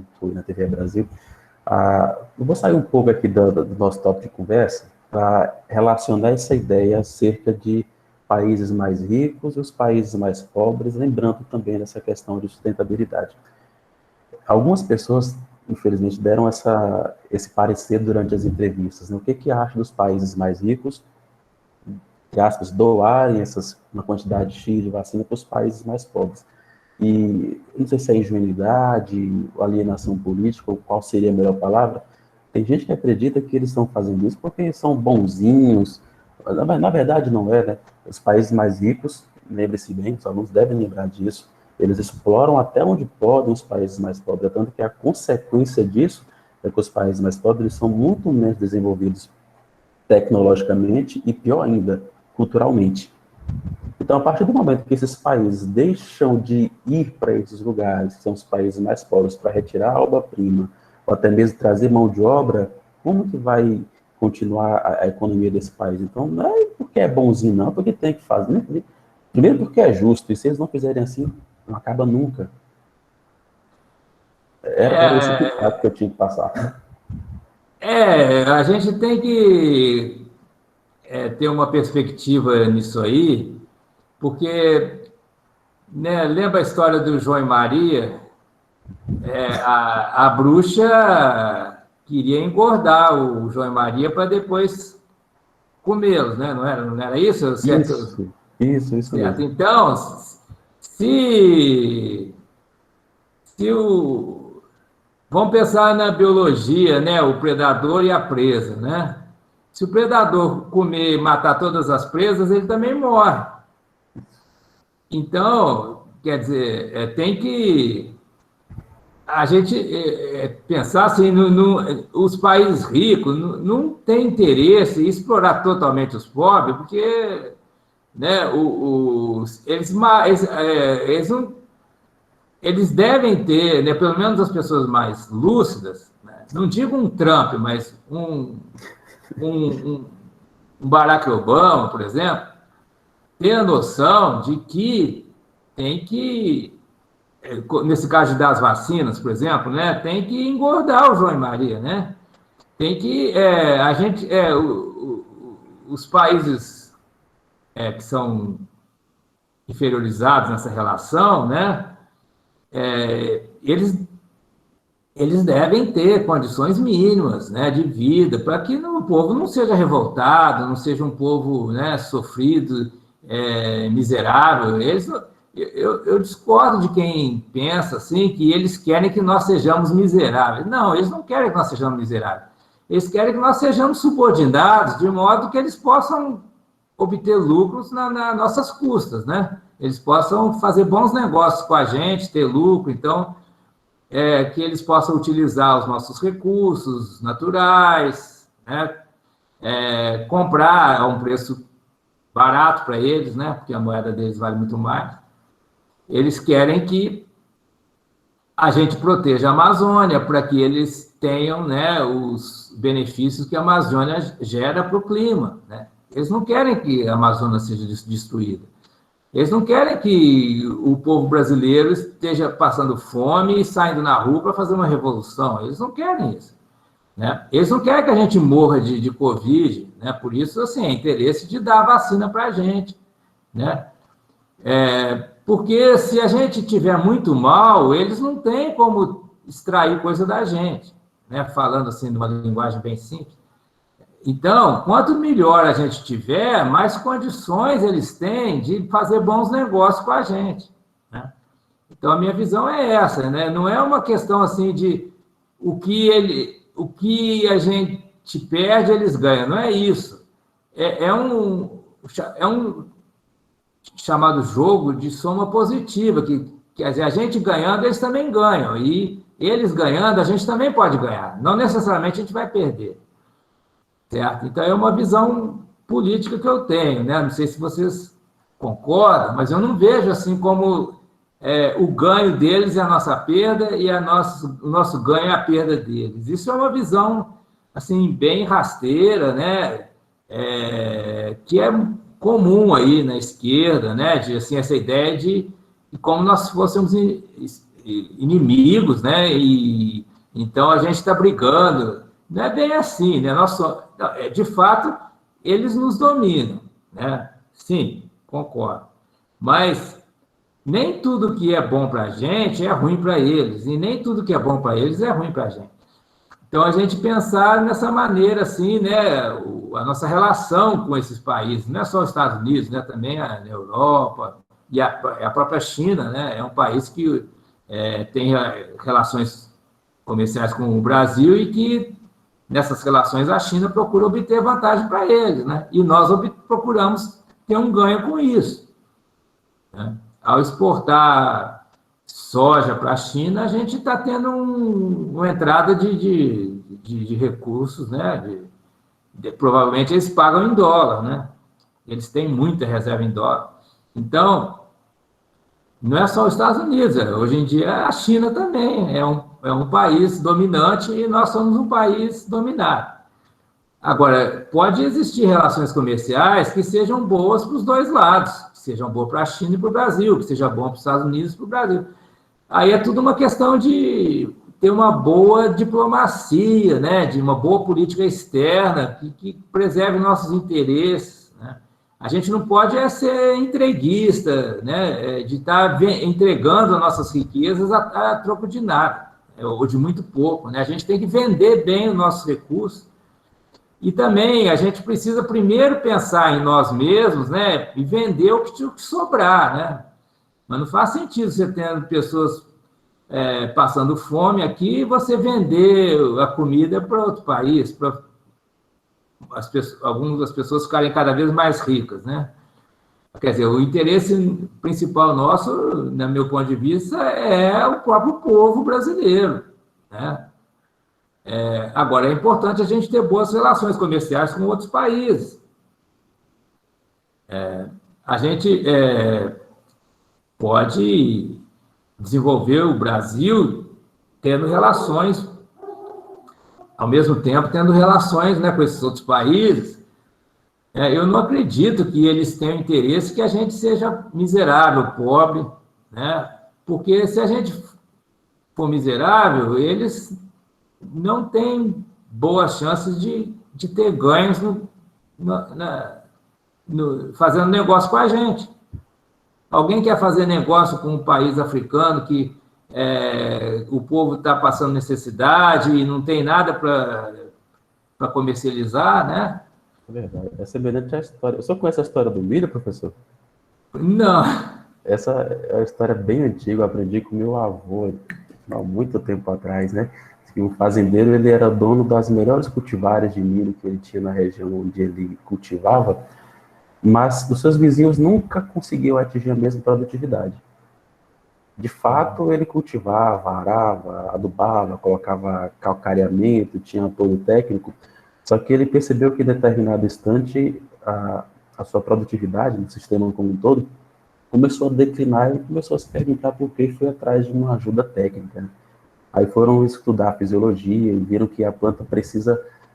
eu vou sair um pouco aqui do nosso tópico de conversa para relacionar essa ideia acerca de países mais ricos e os países mais pobres, lembrando também dessa questão de sustentabilidade. Algumas pessoas, infelizmente, deram esse parecer durante as entrevistas, né? O que acha dos países mais ricos, que aspas, doarem uma quantidade X de vacina para os países mais pobres. E não sei se é ingenuidade, alienação política, ou qual seria a melhor palavra. Tem gente que acredita que eles estão fazendo isso porque são bonzinhos. Na verdade, não é, né? Os países mais ricos, lembre-se bem, os alunos devem lembrar disso, eles exploram até onde podem os países mais pobres, tanto que a consequência disso é que os países mais pobres são muito menos desenvolvidos tecnologicamente e, pior ainda, culturalmente. Então, a partir do momento que esses países deixam de ir para esses lugares, que são os países mais pobres, para retirar a obra-prima, ou até mesmo trazer mão de obra, como que vai continuar a economia desse país? Então, não é porque é bonzinho, não, é porque tem que fazer. Primeiro porque é justo, e se eles não fizerem assim, não acaba nunca. Era esse recado que eu tinha que passar. A gente tem que ter uma perspectiva nisso aí, porque, né, lembra a história do João e Maria? A bruxa queria engordar o João e Maria para depois comê-los, né? Não era isso? Certo? Isso Certo. mesmo. Então, se, se o... Vamos pensar na biologia, né? O predador e a presa, né? Se o predador comer e matar todas as presas, ele também morre. Então, quer dizer, tem que a gente pensar assim, os países ricos não têm interesse em explorar totalmente os pobres, porque, né, eles devem ter, né, pelo menos as pessoas mais lúcidas, né, não digo um Trump, mas um Barack Obama, por exemplo, ter a noção de que tem que, nesse caso de dar as vacinas, por exemplo, né, tem que engordar o João e Maria, né? Tem que os países que são inferiorizados nessa relação, né? Eles devem ter condições mínimas, né, de vida, para que o povo não seja revoltado, não seja um povo, né, sofrido, miserável. Eu discordo de quem pensa assim que eles querem que nós sejamos miseráveis. Não, eles não querem que nós sejamos miseráveis. Eles querem que nós sejamos subordinados, de modo que eles possam obter lucros nas nossas custas, né? Eles possam fazer bons negócios com a gente, ter lucro. Então, que eles possam utilizar os nossos recursos naturais, né? Comprar a um preço barato para eles, né? Porque a moeda deles vale muito mais. Eles querem que a gente proteja a Amazônia para que eles tenham, né, os benefícios que a Amazônia gera para o clima, né? Eles não querem que a Amazônia seja destruída. Eles não querem que o povo brasileiro esteja passando fome e saindo na rua para fazer uma revolução. Eles não querem isso, né? Eles não querem que a gente morra de Covid, né? Por isso, assim, é interesse de dar a vacina para a gente, né? Porque se a gente tiver muito mal, eles não têm como extrair coisa da gente, né? Falando assim, de uma linguagem bem simples. Então, quanto melhor a gente tiver, mais condições eles têm de fazer bons negócios com a gente, né? Então, a minha visão é essa, né? Não é uma questão assim de o que a gente perde, eles ganham. Não é isso. chamado jogo de soma positiva, que a gente ganhando, eles também ganham, e eles ganhando, a gente também pode ganhar. Não necessariamente a gente vai perder, certo? Então, é uma visão política que eu tenho, né? Não sei se vocês concordam, mas eu não vejo assim como o ganho deles é a nossa perda e o nosso ganho é a perda deles. Isso é uma visão assim bem rasteira, né? Que é comum aí na esquerda, né? De assim, essa ideia de como nós fôssemos inimigos, né? E então a gente está brigando. Não é bem assim, né? De fato, eles nos dominam, né? Sim, concordo. Mas nem tudo que é bom para a gente é ruim para eles, e nem tudo que é bom para eles é ruim para a gente. Então, a gente pensar nessa maneira, assim, né, a nossa relação com esses países, não é só os Estados Unidos, né, também a Europa e a própria China, né, é um país que tem relações comerciais com o Brasil e que, nessas relações, a China procura obter vantagem para eles, né, e nós procuramos ter um ganho com isso, né? Ao exportar soja para a China, a gente está tendo uma entrada de recursos, né? Provavelmente eles pagam em dólar, né? Eles têm muita reserva em dólar. Então, não é só os Estados Unidos, hoje em dia a China também é um país dominante e nós somos um país dominado. Agora, pode existir relações comerciais que sejam boas para os dois lados, que sejam boas para a China e para o Brasil, que sejam boas para os Estados Unidos e para o Brasil. Aí é tudo uma questão de ter uma boa diplomacia, né? De uma boa política externa que preserve nossos interesses, né? A gente não pode ser entreguista, né? De estar entregando as nossas riquezas a troco de nada, ou de muito pouco, né? A gente tem que vender bem os nossos recursos. E também a gente precisa primeiro pensar em nós mesmos, né? E vender o que sobrar, né? Mas não faz sentido você tendo pessoas passando fome aqui e você vender a comida para outro país, para algumas das pessoas ficarem cada vez mais ricas, né? Quer dizer, o interesse principal nosso, no meu ponto de vista, é o próprio povo brasileiro, né? Agora, é importante a gente ter boas relações comerciais com outros países. A gente pode desenvolver o Brasil tendo relações, ao mesmo tempo, tendo relações, né, com esses outros países. Eu não acredito que eles tenham interesse que a gente seja miserável, pobre, né? Porque se a gente for miserável, eles não têm boas chances de ter ganhos fazendo negócio com a gente. Alguém quer fazer negócio com um país africano que o povo está passando necessidade e não tem nada para comercializar, né? É verdade. É semelhante à história. O senhor conhece a história do milho, professor? Não. Essa é uma história bem antiga, eu aprendi com meu avô há muito tempo atrás, né? Que o fazendeiro ele era dono das melhores cultivares de milho que ele tinha na região onde ele cultivava, mas os seus vizinhos nunca conseguiam atingir a mesma produtividade. De fato, ele cultivava, arava, adubava, colocava calcareamento, tinha apoio técnico, só que ele percebeu que em determinado instante a sua produtividade no sistema como um todo começou a declinar e começou a se perguntar por que foi atrás de uma ajuda técnica, né? Aí foram estudar a fisiologia e viram que a planta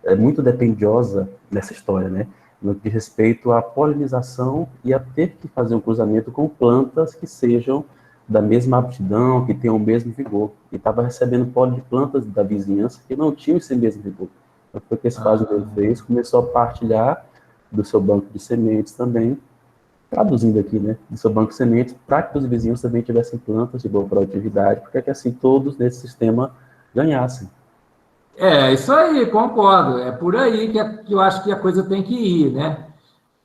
é muito dependiosa nessa história, né? No que diz respeito à polinização e a ter que fazer um cruzamento com plantas que sejam da mesma aptidão, que tenham o mesmo vigor. E estava recebendo pólen de plantas da vizinhança que não tinham esse mesmo vigor. Então foi o que esse fazendeiro fez, começou a partilhar do seu banco de sementes também, traduzindo aqui, né, do seu banco de sementes, para que os vizinhos também tivessem plantas de boa produtividade, porque que assim todos nesse sistema ganhassem. Isso aí, concordo. É por aí que eu acho que a coisa tem que ir, né?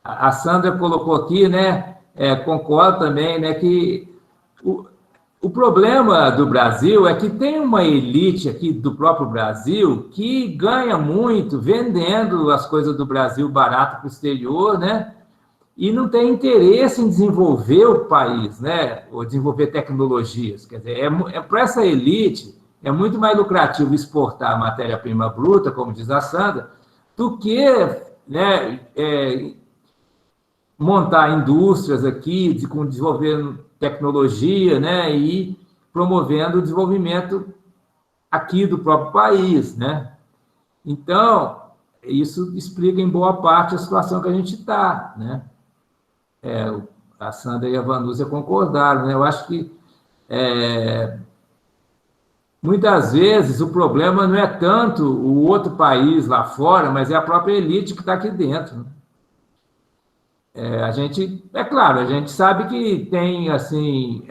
A Sandra colocou aqui, né? Concordo também, né? Que o problema do Brasil é que tem uma elite aqui do próprio Brasil que ganha muito vendendo as coisas do Brasil barato para o exterior, né? e não tem interesse em desenvolver o país, né? Ou desenvolver tecnologias. Quer dizer, para essa elite, é muito mais lucrativo exportar matéria-prima bruta, como diz a Sandra, do que, né, montar indústrias aqui, desenvolvendo tecnologia, né, e promovendo o desenvolvimento aqui do próprio país, né? Então, isso explica em boa parte a situação que a gente está, né? A Sandra e a Vanúzia concordaram, né? Eu acho que muitas vezes o problema não é tanto o outro país lá fora, mas é a própria elite que está aqui dentro, né? A gente, é claro, a gente sabe que tem, assim,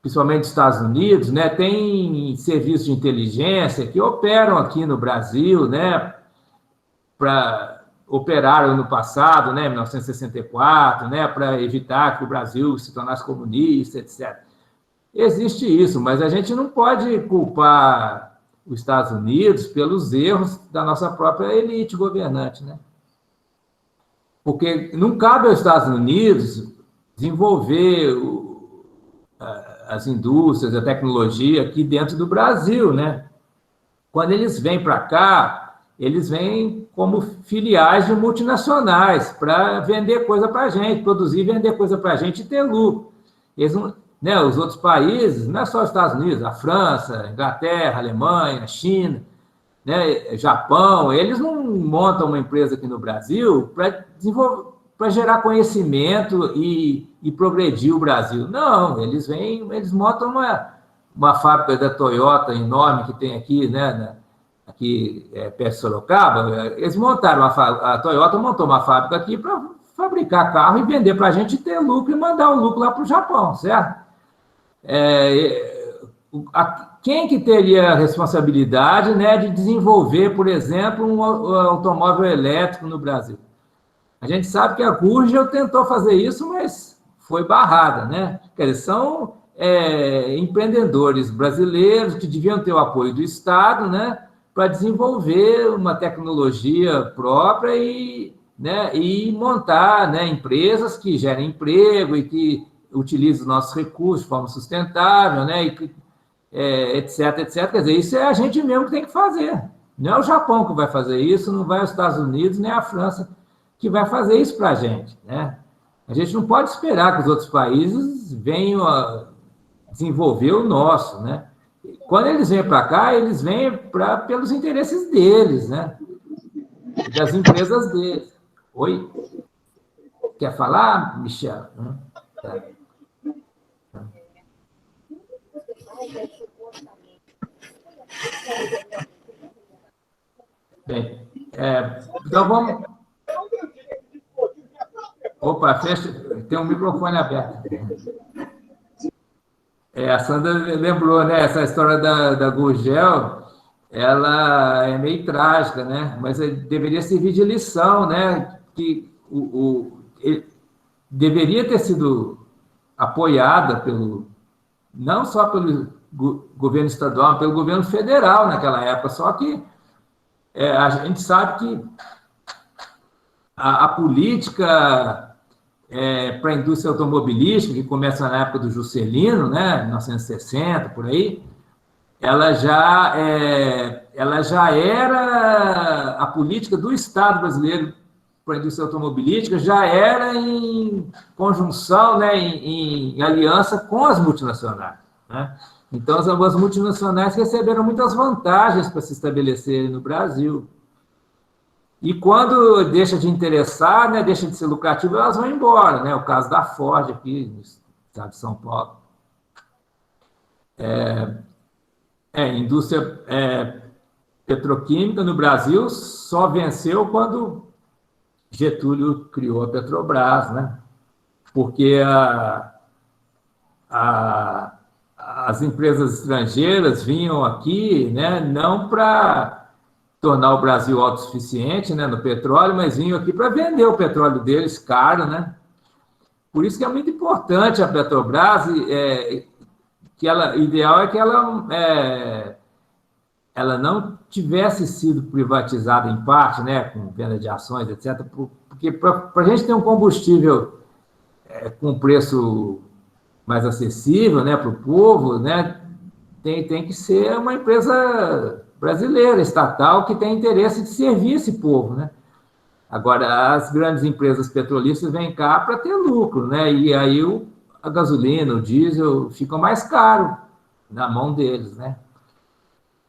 principalmente nos Estados Unidos, né, tem serviços de inteligência que operam aqui no Brasil, né, operaram no passado, né, 1964, né, para evitar que o Brasil se tornasse comunista, etc. Existe isso, mas a gente não pode culpar os Estados Unidos pelos erros da nossa própria elite governante, né? Porque não cabe aos Estados Unidos desenvolver as indústrias, a tecnologia aqui dentro do Brasil, né? Quando eles vêm para cá, eles vêm como filiais de multinacionais para vender coisa para a gente, produzir e vender coisa para a gente e ter lucro. Eles não, né, os outros países, não é só os Estados Unidos, a França, a Inglaterra, a Alemanha, a China, né, Japão, eles não montam uma empresa aqui no Brasil para gerar conhecimento e progredir o Brasil. Não, eles montam uma fábrica da Toyota enorme que tem aqui, né, aqui perto de Sorocaba. Eles montaram a Toyota montou uma fábrica aqui para fabricar carro e vender para a gente ter lucro e mandar o lucro lá para o Japão, certo? Quem que teria a responsabilidade, né, de desenvolver, por exemplo, um automóvel elétrico no Brasil? A gente sabe que a Gurgel tentou fazer isso, mas foi barrada, né? Quer dizer, são empreendedores brasileiros que deviam ter o apoio do Estado, né, para desenvolver uma tecnologia própria né, e montar, né, empresas que gerem emprego e que utilizem os nossos recursos de forma sustentável, né, etc, etc. Quer dizer, isso é a gente mesmo que tem que fazer. Não é o Japão que vai fazer isso, não vai os Estados Unidos, nem a França que vai fazer isso para a gente, né? A gente não pode esperar que os outros países venham a desenvolver o nosso, né? Quando eles vêm para cá, eles vêm pelos interesses deles, né? Das empresas deles. Oi? Quer falar, Michel? Tá. Bem, então vamos... Opa, fecha, tem um microfone aberto. A Sandra lembrou, né, essa história da Gurgel, ela é meio trágica, né? Mas deveria servir de lição, né? Que deveria ter sido apoiada não só pelo governo estadual, mas pelo governo federal naquela época. Só que a gente sabe que a política para a indústria automobilística, que começa na época do Juscelino, né, 1960, por aí, ela já era a política do Estado brasileiro para a indústria automobilística, já era em conjunção, né, em aliança com as multinacionais, né? Então, as multinacionais receberam muitas vantagens para se estabelecerem no Brasil. E quando deixa de interessar, né, deixa de ser lucrativo, elas vão embora, né? O caso da Ford aqui no estado de São Paulo. Indústria petroquímica no Brasil só venceu quando Getúlio criou a Petrobras, né? Porque as empresas estrangeiras vinham aqui, né, não para tornar o Brasil autossuficiente, né, no petróleo, mas vinham aqui para vender o petróleo deles caro, né? Por isso que é muito importante a Petrobras, ideal é que ela ela não tivesse sido privatizada em parte, né, com venda de ações, etc., porque para a gente ter um combustível com preço mais acessível, né, para o povo, né, tem que ser uma empresa brasileira, estatal, que tem interesse de servir esse povo, né? Agora, as grandes empresas petrolíferas vêm cá para ter lucro, né? E aí a gasolina, o diesel ficam mais caro na mão deles, né?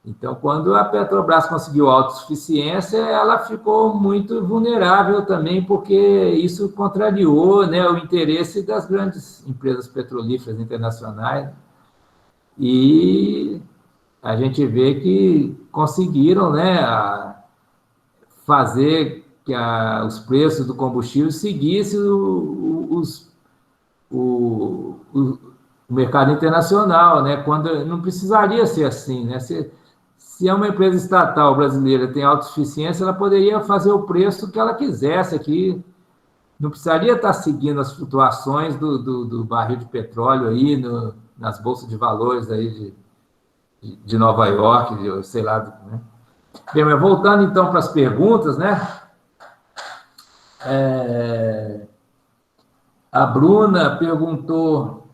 Então, quando a Petrobras conseguiu autossuficiência, ela ficou muito vulnerável também, porque isso contrariou, né, o interesse das grandes empresas petrolíferas internacionais. E a gente vê que conseguiram, né, fazer que os preços do combustível seguissem o mercado internacional, né? Quando não precisaria ser assim, né? Se é uma empresa estatal brasileira tem autossuficiência, ela poderia fazer o preço que ela quisesse aqui, não precisaria estar seguindo as flutuações do barril de petróleo aí nas bolsas de valores aí de Nova York, sei lá, né? Bem, mas voltando então para as perguntas, né? A Bruna perguntou: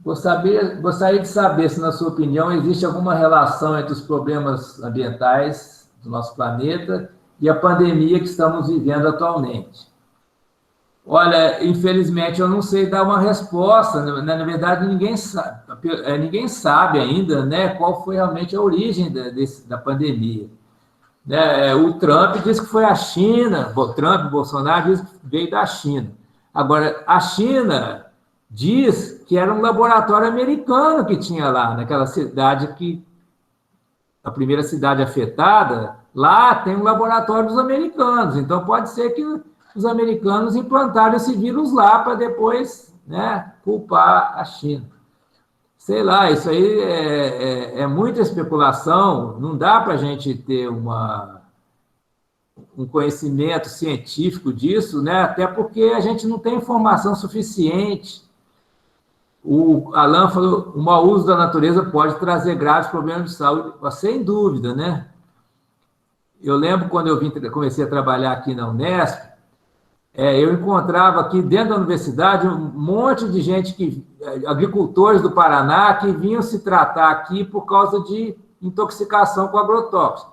gostaria de saber se, na sua opinião, existe alguma relação entre os problemas ambientais do nosso planeta e a pandemia que estamos vivendo atualmente. Olha, infelizmente eu não sei dar uma resposta. Na verdade, ninguém sabe ainda, né, qual foi realmente a origem da pandemia. Né? O Trump disse que foi a China, o Trump, o Bolsonaro, diz que veio da China. Agora, a China diz que era um laboratório americano que tinha lá, naquela cidade a primeira cidade afetada, lá tem um laboratório dos americanos. Então, pode ser que os americanos implantaram esse vírus lá para depois, né, culpar a China. Sei lá, isso aí é muita especulação, não dá para a gente ter um conhecimento científico disso, né? Até porque a gente não tem informação suficiente. O Alan falou: o mau uso da natureza pode trazer graves problemas de saúde, sem dúvida, né? Eu lembro quando comecei a trabalhar aqui na Unesp, eu encontrava aqui dentro da universidade um monte de gente, agricultores do Paraná, que vinham se tratar aqui por causa de intoxicação com agrotóxico.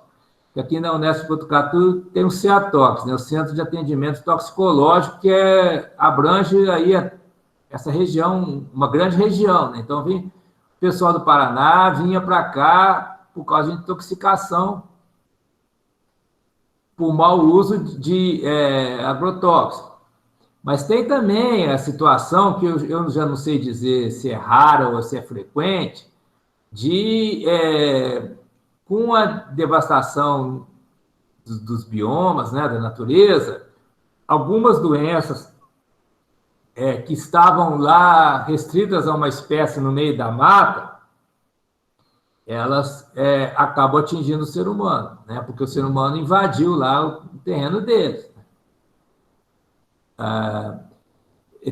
Aqui na Unesp Botucatu tem o CEATOX, né, o Centro de Atendimento Toxicológico, que abrange aí essa região, uma grande região, né? Então, o pessoal do Paraná vinha para cá por causa de intoxicação por mau uso de agrotóxico. Mas tem também a situação, que eu já não sei dizer se é rara ou se é frequente, com a devastação dos biomas, né, da natureza, algumas doenças que estavam lá restritas a uma espécie no meio da mata, elas acabam atingindo o ser humano, né? Porque o ser humano invadiu lá o terreno deles.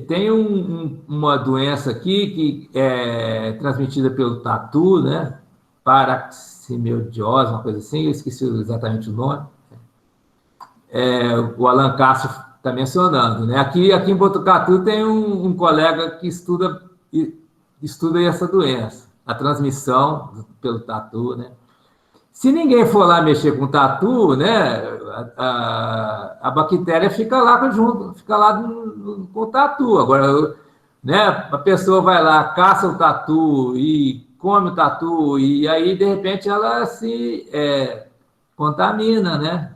Tem uma doença aqui que é transmitida pelo tatu, né? Paraximodiose, uma coisa assim, eu esqueci exatamente o nome. O Alan Castro está mencionando, né? Aqui em Botucatu tem um colega que estuda essa doença, a transmissão pelo tatu, né? Se ninguém for lá mexer com o tatu, né, a bactéria fica lá junto, fica lá com o tatu. Agora, né, a pessoa vai lá, caça o tatu e come o tatu, e aí, de repente, ela se contamina, né?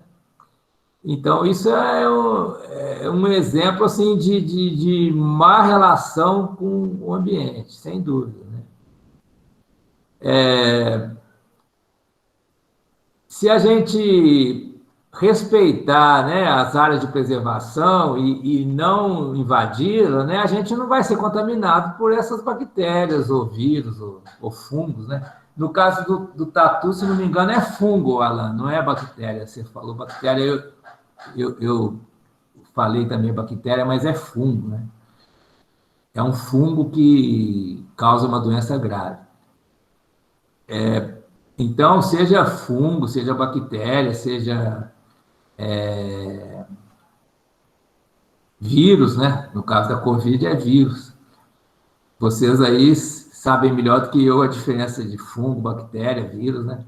Então, isso é um exemplo assim, de má relação com o ambiente, sem dúvida, né? Se a gente respeitar, né, as áreas de preservação e não invadi-la, né, a gente não vai ser contaminado por essas bactérias, ou vírus, ou fungos, né? No caso do tatu, se não me engano, é fungo, Alan, não é bactéria. Você falou bactéria, eu falei também bactéria, mas é fungo, né? É um fungo que causa uma doença grave. Então, seja fungo, seja bactéria, seja vírus, né? No caso da Covid, é vírus. Vocês aí sabem melhor do que eu a diferença de fungo, bactéria, vírus, né?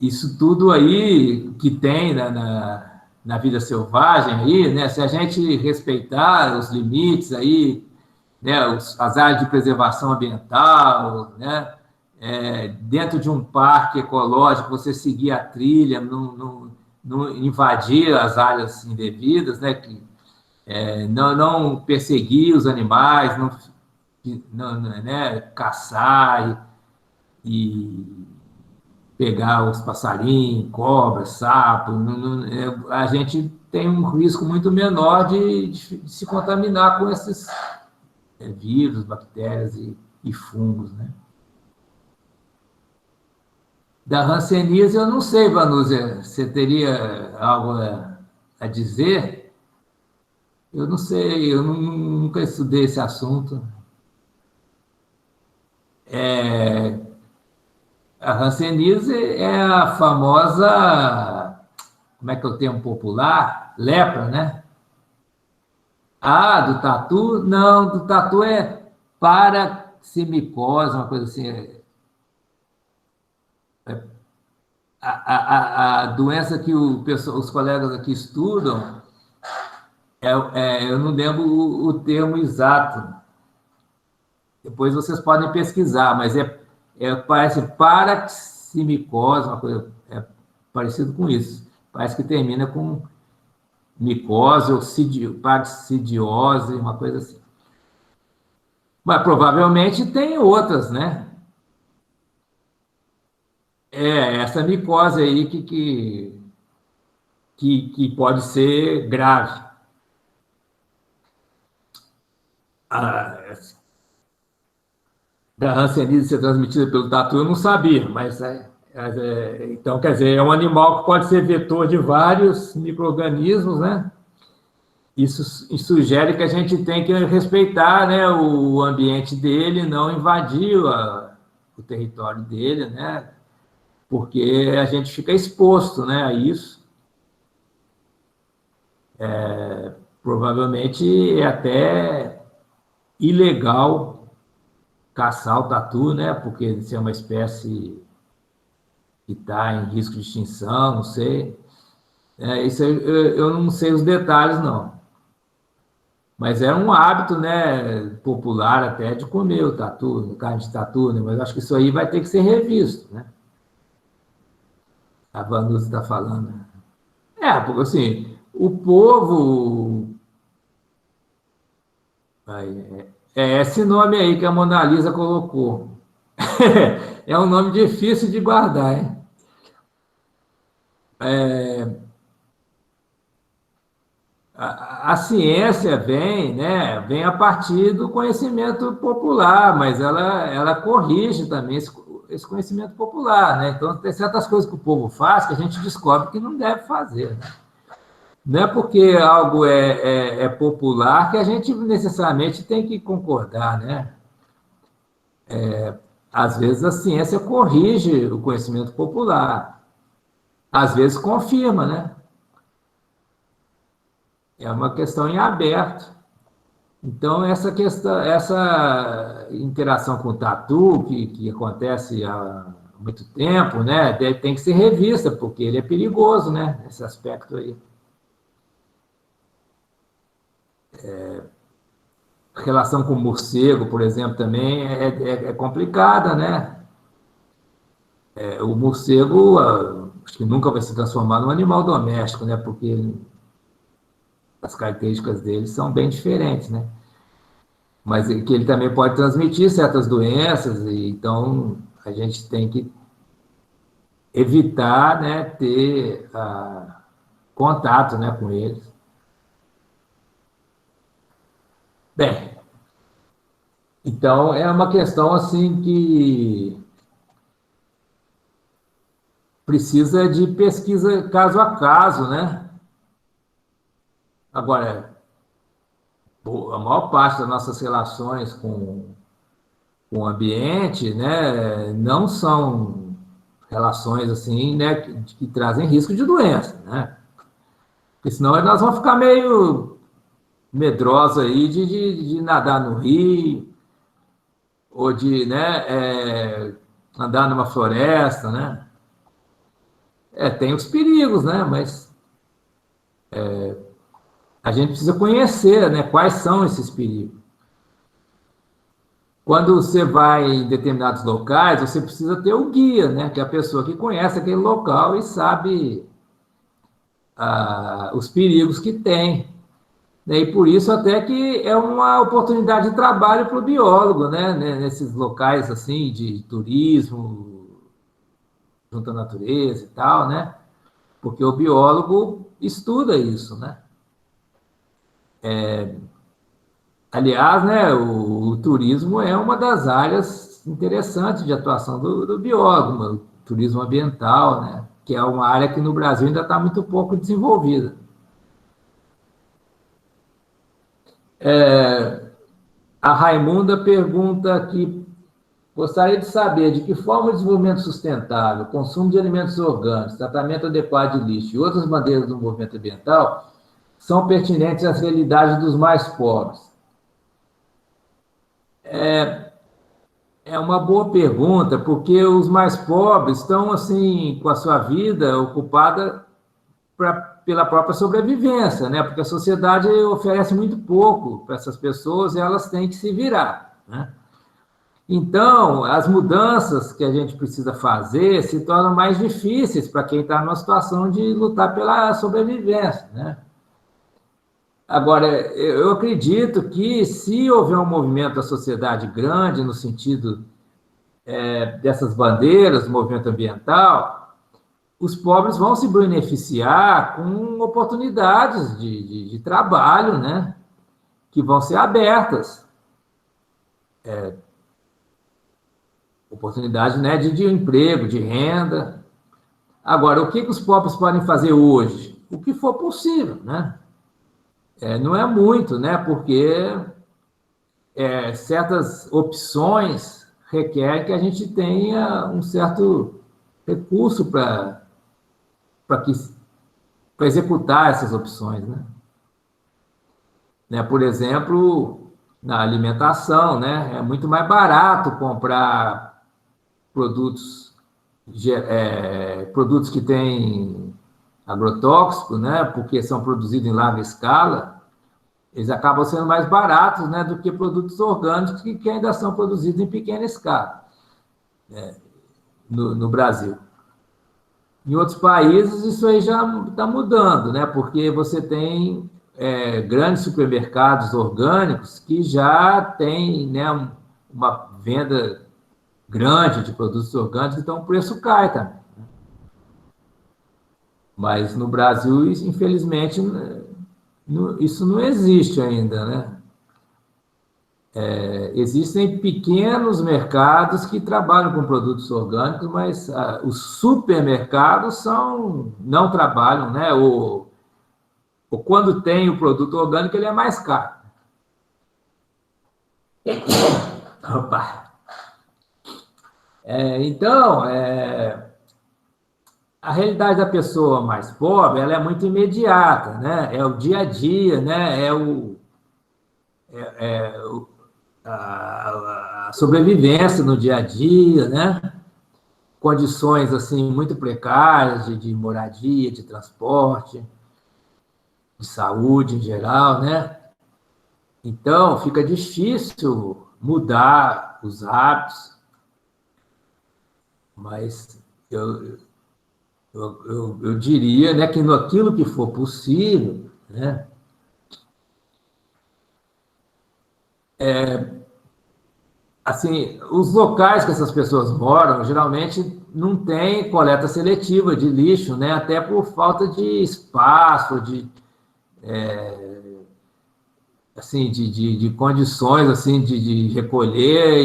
Isso tudo aí que tem na vida selvagem aí, né? Se a gente respeitar os limites aí, né? As áreas de preservação ambiental, né? Dentro de um parque ecológico, você seguir a trilha, não invadir as áreas indevidas, né? Não perseguir os animais, né? Caçar e pegar os passarinhos, cobras, sapos, a gente tem um risco muito menor de se contaminar com esses vírus, bactérias e fungos, né? Da hanseníase, eu não sei, Vanúzia, você teria algo a dizer? Eu não sei, eu nunca estudei esse assunto. A hanseníase é a famosa, como é que é o termo popular? Lepra, né? Ah, do tatu? Não, do tatu é paraximicose, uma coisa assim. A doença que os colegas aqui estudam, eu não lembro o termo exato. Depois vocês podem pesquisar, mas parece paraximicose, uma coisa parecido com isso. Parece que termina com micose ou paraxidiose, uma coisa assim. Mas provavelmente tem outras, né? Essa micose aí que pode ser grave. A, da hanseníase ser transmitida pelo tatu, eu não sabia, mas então, quer dizer, é um animal que pode ser vetor de vários micro-organismos, né? Isso sugere que a gente tem que respeitar, né, o ambiente dele, não invadir o território dele, né? Porque a gente fica exposto, né, a isso. Provavelmente é até ilegal caçar o tatu, né? Porque se é uma espécie que está em risco de extinção, não sei. Isso eu não sei os detalhes, não. Mas é um hábito, né, popular até de comer o tatu, carne de tatu, né? Mas acho que isso aí vai ter que ser revisto, né? A Vanusa está falando. Porque assim, o povo. É esse nome aí que a Mona Lisa colocou. É um nome difícil de guardar, hein? A ciência vem, né, vem a partir do conhecimento popular, mas ela corrige também esse conhecimento popular, né? Então, tem certas coisas que o povo faz que a gente descobre que não deve fazer, né? Não é porque algo é popular que a gente necessariamente tem que concordar, né? Às vezes a ciência corrige o conhecimento popular, às vezes confirma, né? É uma questão em aberto. Então, essa questão, essa interação com o tatu, que acontece há muito tempo, né, tem que ser revista, porque ele é perigoso, né, nesse aspecto aí. A relação com o morcego, por exemplo, também é complicada, né? O morcego, acho que nunca vai se transformar num animal doméstico, né, porque as características dele são bem diferentes, né? Mas que ele também pode transmitir certas doenças, e então a gente tem que evitar, né, ter contato, né, com eles. Bem, então é uma questão assim que precisa de pesquisa caso a caso, né? Agora, a maior parte das nossas relações com com o ambiente, né, não são relações assim, né, que trazem risco de doença, né? Porque senão nós vamos ficar meio medrosos aí de nadar no rio, ou de, né, andar numa floresta, né? Tem os perigos, né? Mas a gente precisa conhecer, né, quais são esses perigos. Quando você vai em determinados locais, você precisa ter o guia, né? Que é a pessoa que conhece aquele local e sabe os perigos que tem. E por isso até que é uma oportunidade de trabalho para o biólogo, né? Nesses locais assim de turismo, junto à natureza e tal, né? Porque o biólogo estuda isso, né? Aliás, né, o turismo é uma das áreas interessantes de atuação do biólogo, o turismo ambiental, né? Que é uma área que no Brasil ainda está muito pouco desenvolvida. A Raimunda pergunta aqui: gostaria de saber de que forma o desenvolvimento sustentável, consumo de alimentos orgânicos, tratamento adequado de lixo e outras bandeiras do movimento ambiental são pertinentes às realidades dos mais pobres. É uma boa pergunta, porque os mais pobres estão, assim, com a sua vida ocupada pela própria sobrevivência, né? Porque a sociedade oferece muito pouco para essas pessoas e elas têm que se virar, né? Então, as mudanças que a gente precisa fazer se tornam mais difíceis para quem está numa situação de lutar pela sobrevivência, né? Agora, eu acredito que se houver um movimento da sociedade grande, no sentido dessas bandeiras do movimento ambiental, os pobres vão se beneficiar com oportunidades de trabalho, né? Que vão ser abertas. Oportunidade, né, de emprego, de renda. Agora, o que os pobres podem fazer hoje? O que for possível, né? Não é muito, né? Porque certas opções requerem que a gente tenha um certo recurso para executar essas opções, né? Por exemplo, na alimentação, né? É muito mais barato comprar produtos produtos que têm agrotóxico, né? Porque são produzidos em larga escala, eles acabam sendo mais baratos, né, do que produtos orgânicos que ainda são produzidos em pequena escala, né, no Brasil. Em outros países, isso aí já está mudando, né, porque você tem grandes supermercados orgânicos que já têm, né, uma venda grande de produtos orgânicos, então o preço cai também. Mas no Brasil, infelizmente, isso não existe ainda, né? Existem pequenos mercados que trabalham com produtos orgânicos, mas os supermercados não trabalham, né? Ou quando tem o produto orgânico, ele é mais caro. Opa! Então, a realidade da pessoa mais pobre, ela é muito imediata, né? É o dia a dia, né? A sobrevivência no dia a dia, né? Condições assim muito precárias de moradia, de transporte, de saúde em geral, né? Então fica difícil mudar os hábitos, mas eu diria, né, que naquilo que for possível, né? Assim, os locais que essas pessoas moram, geralmente não tem coleta seletiva de lixo, né? Até por falta de espaço, assim, de condições assim, de recolher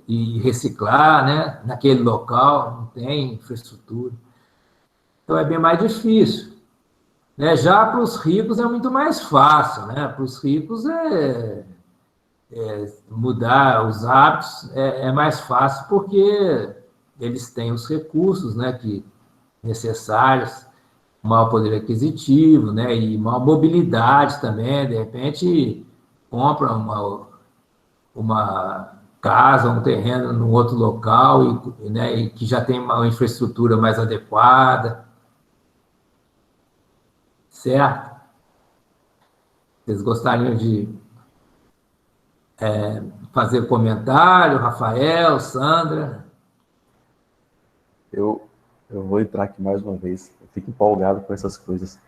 e reciclar, né? Naquele local, não tem infraestrutura. Então é bem mais difícil, né? Já para os ricos é muito mais fácil, né? Para os ricos mudar os hábitos é mais fácil porque eles têm os recursos, né, necessários, maior poder aquisitivo, né, e maior mobilidade também. De repente, compra uma casa, um terreno num outro local, né, e que já tem uma infraestrutura mais adequada, certo? Vocês gostariam de fazer comentário, Rafael, Sandra? Eu vou entrar aqui mais uma vez. Eu fico empolgado com essas coisas.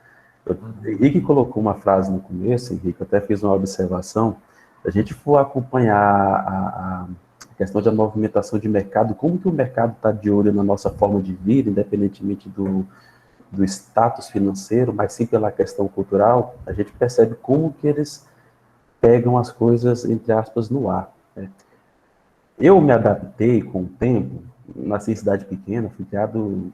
Henrique colocou uma frase no começo, Henrique, eu até fiz uma observação. Se a gente for acompanhar a questão da movimentação de mercado, como que o mercado está de olho na nossa forma de vida, independentemente do status financeiro, mas sim pela questão cultural, a gente percebe como que eles pegam as coisas, entre aspas, no ar, né? Eu me adaptei com o tempo, nasci em cidade pequena, fui criado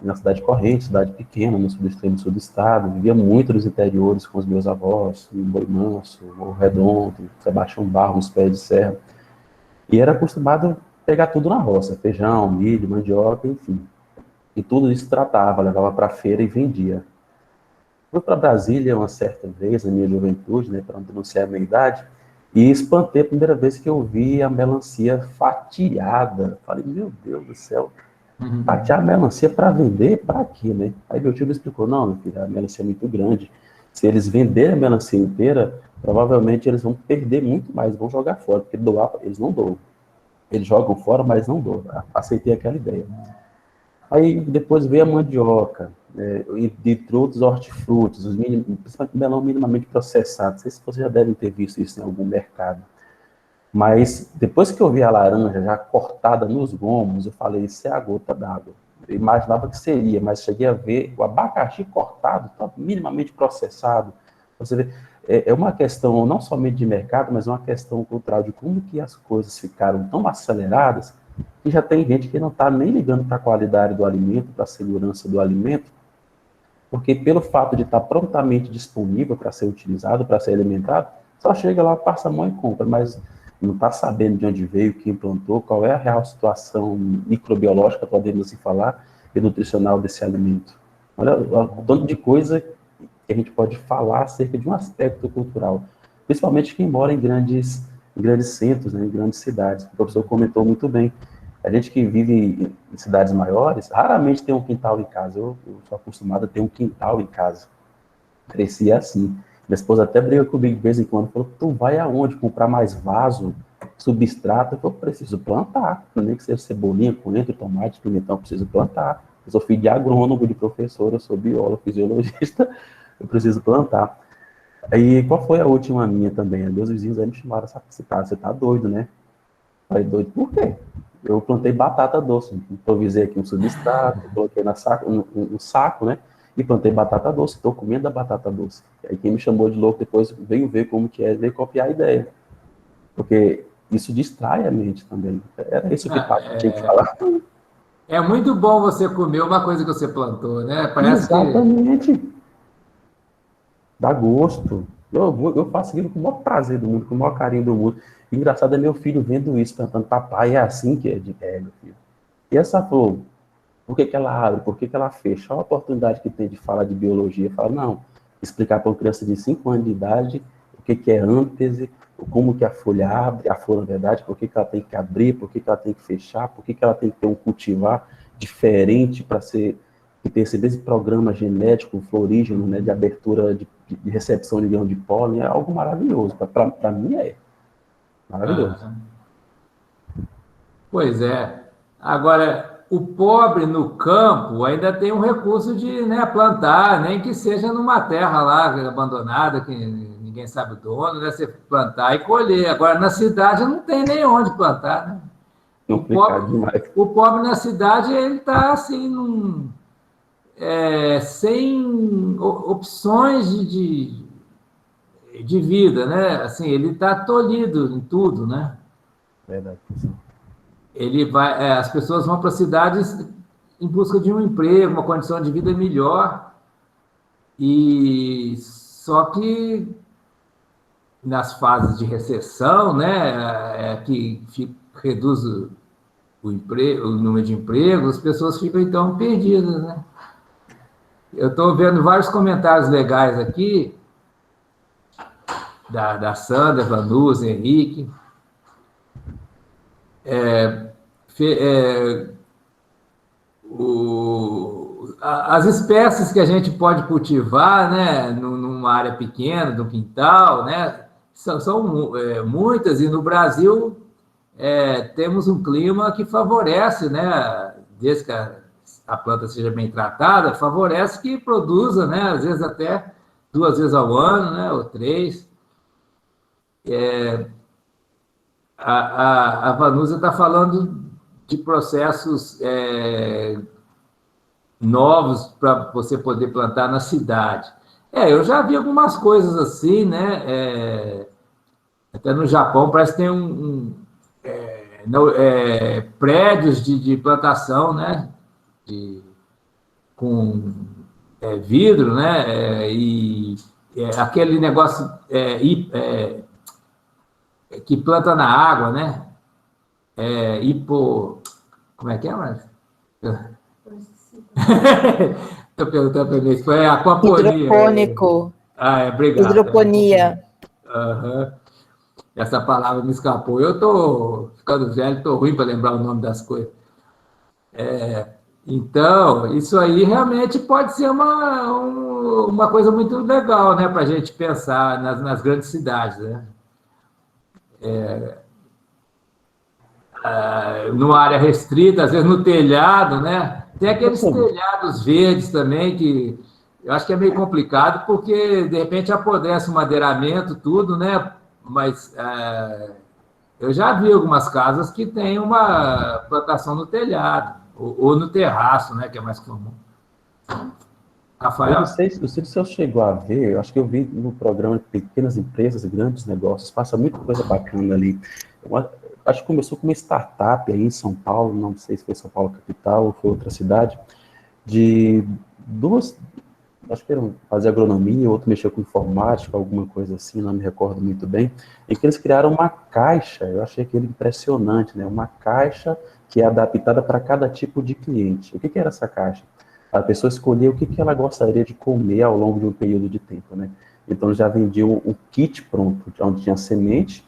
na cidade corrente, cidade pequena, no extremo sul do estado, vivia muito nos interiores com os meus avós, em Boi Manso, Morro Redondo, Sebastião Barro, nos pés de serra, e era acostumado a pegar tudo na roça, feijão, milho, mandioca, enfim, e tudo isso tratava, levava para a feira e vendia. Fui para Brasília uma certa vez, na minha juventude, né, para não denunciar a minha idade, e espantei a primeira vez que eu vi a melancia fatiada. Falei, meu Deus do céu, fatiar a melancia para vender? Para quê, né? Aí meu tio me explicou, não, meu filho, a melancia é muito grande. Se eles venderem a melancia inteira, provavelmente eles vão perder muito mais, vão jogar fora, porque doar, eles não doam. Eles jogam fora, mas não doam. Aceitei aquela ideia. Aí depois veio a mandioca, entre outros hortifrutos, principalmente melão minimamente processado. Não sei se vocês já devem ter visto isso em algum mercado. Mas depois que eu vi a laranja já cortada nos gomos, eu falei, isso é a gota d'água. Eu imaginava que seria, mas cheguei a ver o abacaxi cortado, tá minimamente processado. Você vê, é uma questão não somente de mercado, mas uma questão cultural de como que as coisas ficaram tão aceleradas que já tem gente que não está nem ligando para a qualidade do alimento, para a segurança do alimento, porque pelo fato de estar prontamente disponível para ser utilizado, para ser alimentado, só chega lá, passa a mão e compra, mas não está sabendo de onde veio, quem plantou, qual é a real situação microbiológica, podemos assim falar, e nutricional desse alimento. Olha o tanto de coisa que a gente pode falar acerca de um aspecto cultural, principalmente quem mora em grandes centros, né, em grandes cidades. O professor comentou muito bem. A gente que vive em cidades maiores, raramente tem um quintal em casa. Eu sou acostumado a ter um quintal em casa. Cresci assim. Minha esposa até briga comigo de vez em quando, falou, tu vai aonde comprar mais vaso, substrato? Eu falei, preciso plantar, nem que seja cebolinha, coentro, tomate, pimentão, preciso plantar. Eu sou filho de agrônomo, de professor, eu sou biólogo, fisiologista, eu preciso plantar. Aí, qual foi a última minha também? Meus vizinhos aí me chamaram, você tá doido, né? Eu falei, doido por quê? Eu plantei batata doce, improvisei aqui um substrato, coloquei um saco, né? E plantei batata doce, estou comendo a batata doce. Aí quem me chamou de louco depois veio ver como que é, veio copiar a ideia. Porque isso distrai a mente também. Era isso que tinha que falar. É muito bom você comer uma coisa que você plantou, né? Parece Exatamente. Dá gosto. Eu faço aquilo com o maior prazer do mundo, com o maior carinho do mundo. E engraçado é meu filho vendo isso, perguntando, papai, é assim que é de meu filho. E essa flor, por que ela abre? Por que ela fecha? Olha a oportunidade que tem de falar de biologia. Fala, não, explicar para uma criança de 5 anos de idade o que é ântese, como que a folha abre, a flor, na verdade, por que ela tem que abrir, por que ela tem que fechar, por que ela tem que ter um cultivar diferente para ser, que ter esse mesmo programa genético, florígeno, né, de abertura, de recepção de grão de pólen, é algo maravilhoso. Para mim é maravilhoso. Pois é. Agora, o pobre no campo ainda tem um recurso de, né, plantar, nem que seja numa terra lá abandonada, que ninguém sabe o dono, né, você plantar e colher. Agora, na cidade não tem nem onde plantar, né? O pobre na cidade, ele está assim, sem opções de vida, né? Assim, ele está tolhido em tudo, né? Verdade. Ele vai, as pessoas vão para cidades em busca de um emprego, uma condição de vida melhor, e só que nas fases de recessão, né, que reduz o número de empregos, as pessoas ficam, então, perdidas, né? Eu estou vendo vários comentários legais aqui, da Sandra, Vanusa, Henrique. As espécies que a gente pode cultivar, né, numa área pequena, do quintal, né, são muitas, e no Brasil temos um clima que favorece, né, desde que a planta seja bem tratada, favorece que produza, né, às vezes até 2 vezes ao ano, né, ou 3. A Vanusa está falando de processos novos para você poder plantar na cidade. Eu já vi algumas coisas assim, né? Até no Japão parece que tem prédios de plantação, né? Com vidro, né? E aquele negócio que planta na água, né? Como é que é, Márcio? Estou perguntando para mim, foi aquaponia. Hidropônico. Obrigado. Hidroponia. Uhum. Essa palavra me escapou. Eu estou ficando velho, estou ruim para lembrar o nome das coisas. Então, isso aí realmente pode ser uma coisa muito legal, né, para a gente pensar nas grandes cidades, né? Numa área restrita, às vezes no telhado, né? Tem aqueles telhados verdes também, que eu acho que é meio complicado, porque, de repente, apodrece o madeiramento, tudo, né? Mas eu já vi algumas casas que tem uma plantação no telhado, ou no terraço, né? Que é mais comum. Rafael? Eu não sei se o senhor chegou a ver, eu acho que eu vi no programa de Pequenas Empresas e Grandes Negócios, passa muita coisa bacana ali. Acho que começou com uma startup aí em São Paulo, não sei se foi São Paulo capital ou foi outra cidade, de duas, acho que eram fazer agronomia, outro mexeu com informática, alguma coisa assim, não me recordo muito bem, em que eles criaram uma caixa, eu achei aquilo impressionante, né? Uma caixa que é adaptada para cada tipo de cliente. O que era essa caixa? A pessoa escolhia o que ela gostaria de comer ao longo de um período de tempo, né? Então já vendia um kit pronto, onde tinha semente,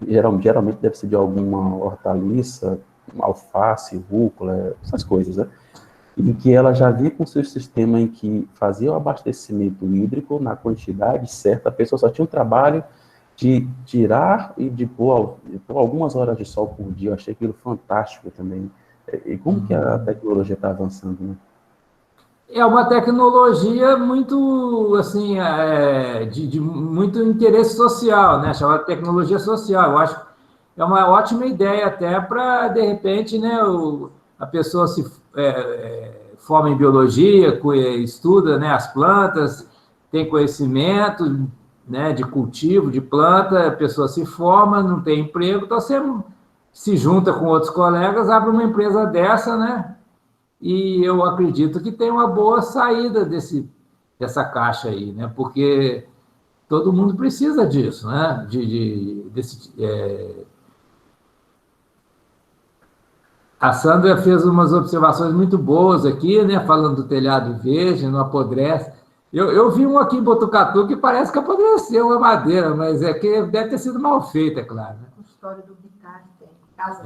geralmente deve ser de alguma hortaliça, alface, rúcula, essas coisas, né? Em que ela já vinha com o seu sistema em que fazia o abastecimento hídrico na quantidade certa, a pessoa só tinha um trabalho de tirar e de pôr algumas horas de sol por dia. Eu achei aquilo fantástico também. E como que a tecnologia está avançando, né? É uma tecnologia muito, assim, de muito interesse social, né? Chamada tecnologia social. Eu acho que é uma ótima ideia até para, de repente, né, a pessoa se forma em biologia, estuda, né, as plantas, tem conhecimento, né, de cultivo, de planta, a pessoa se forma, não tem emprego, então você se junta com outros colegas, abre uma empresa dessa, né? E eu acredito que tem uma boa saída dessa caixa aí, né? Porque todo mundo precisa disso, né? A Sandra fez umas observações muito boas aqui, né? Falando do telhado verde, não apodrece. Eu vi um aqui em Botucatu que parece que apodreceu a madeira, mas é que deve ter sido mal feita, é claro. Né? A história do Bitar tem, Casa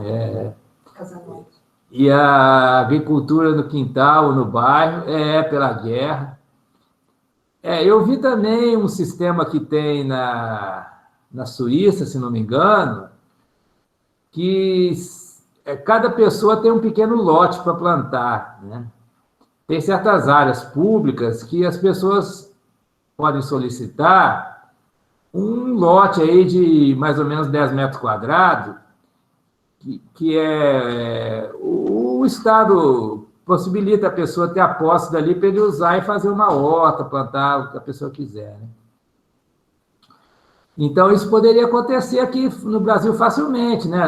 Nova. E a agricultura no quintal, no bairro, pela guerra. Eu vi também um sistema que tem na Suíça, se não me engano, que cada pessoa tem um pequeno lote para plantar, né? Tem certas áreas públicas que as pessoas podem solicitar um lote aí de mais ou menos 10 metros quadrados, que o Estado possibilita a pessoa ter a posse dali para ele usar e fazer uma horta, plantar o que a pessoa quiser. Né? Então, isso poderia acontecer aqui no Brasil facilmente. Né?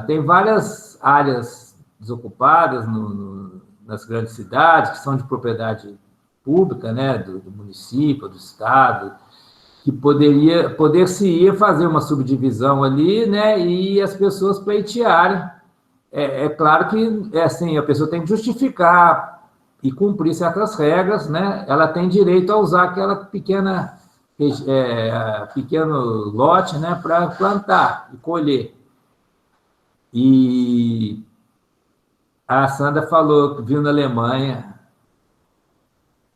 Tem várias áreas desocupadas nas grandes cidades, que são de propriedade pública, né? do município, do Estado, que poder-se-ia fazer uma subdivisão ali, né, e as pessoas pleitearem. É claro que assim, a pessoa tem que justificar e cumprir certas regras, né? Ela tem direito a usar aquela pequeno lote, né, para plantar e colher. E a Sandra falou que viu na Alemanha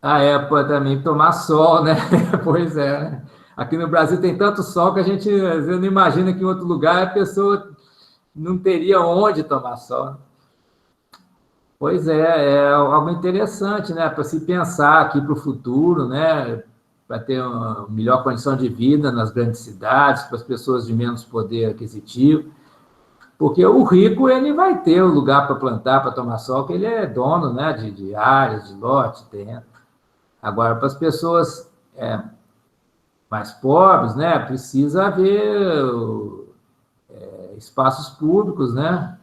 a época também tomar sol, né? Pois é, né? Aqui no Brasil tem tanto sol que a gente às vezes não imagina que em outro lugar a pessoa não teria onde tomar sol. Pois é algo interessante, né? Para se pensar aqui para o futuro, né? Para ter uma melhor condição de vida nas grandes cidades, para as pessoas de menos poder aquisitivo. Porque o rico, ele vai ter o lugar para plantar, para tomar sol, que ele é dono, né? De áreas, de lote, terreno. Agora, para as pessoas mais pobres, né? Precisa haver espaços públicos, né?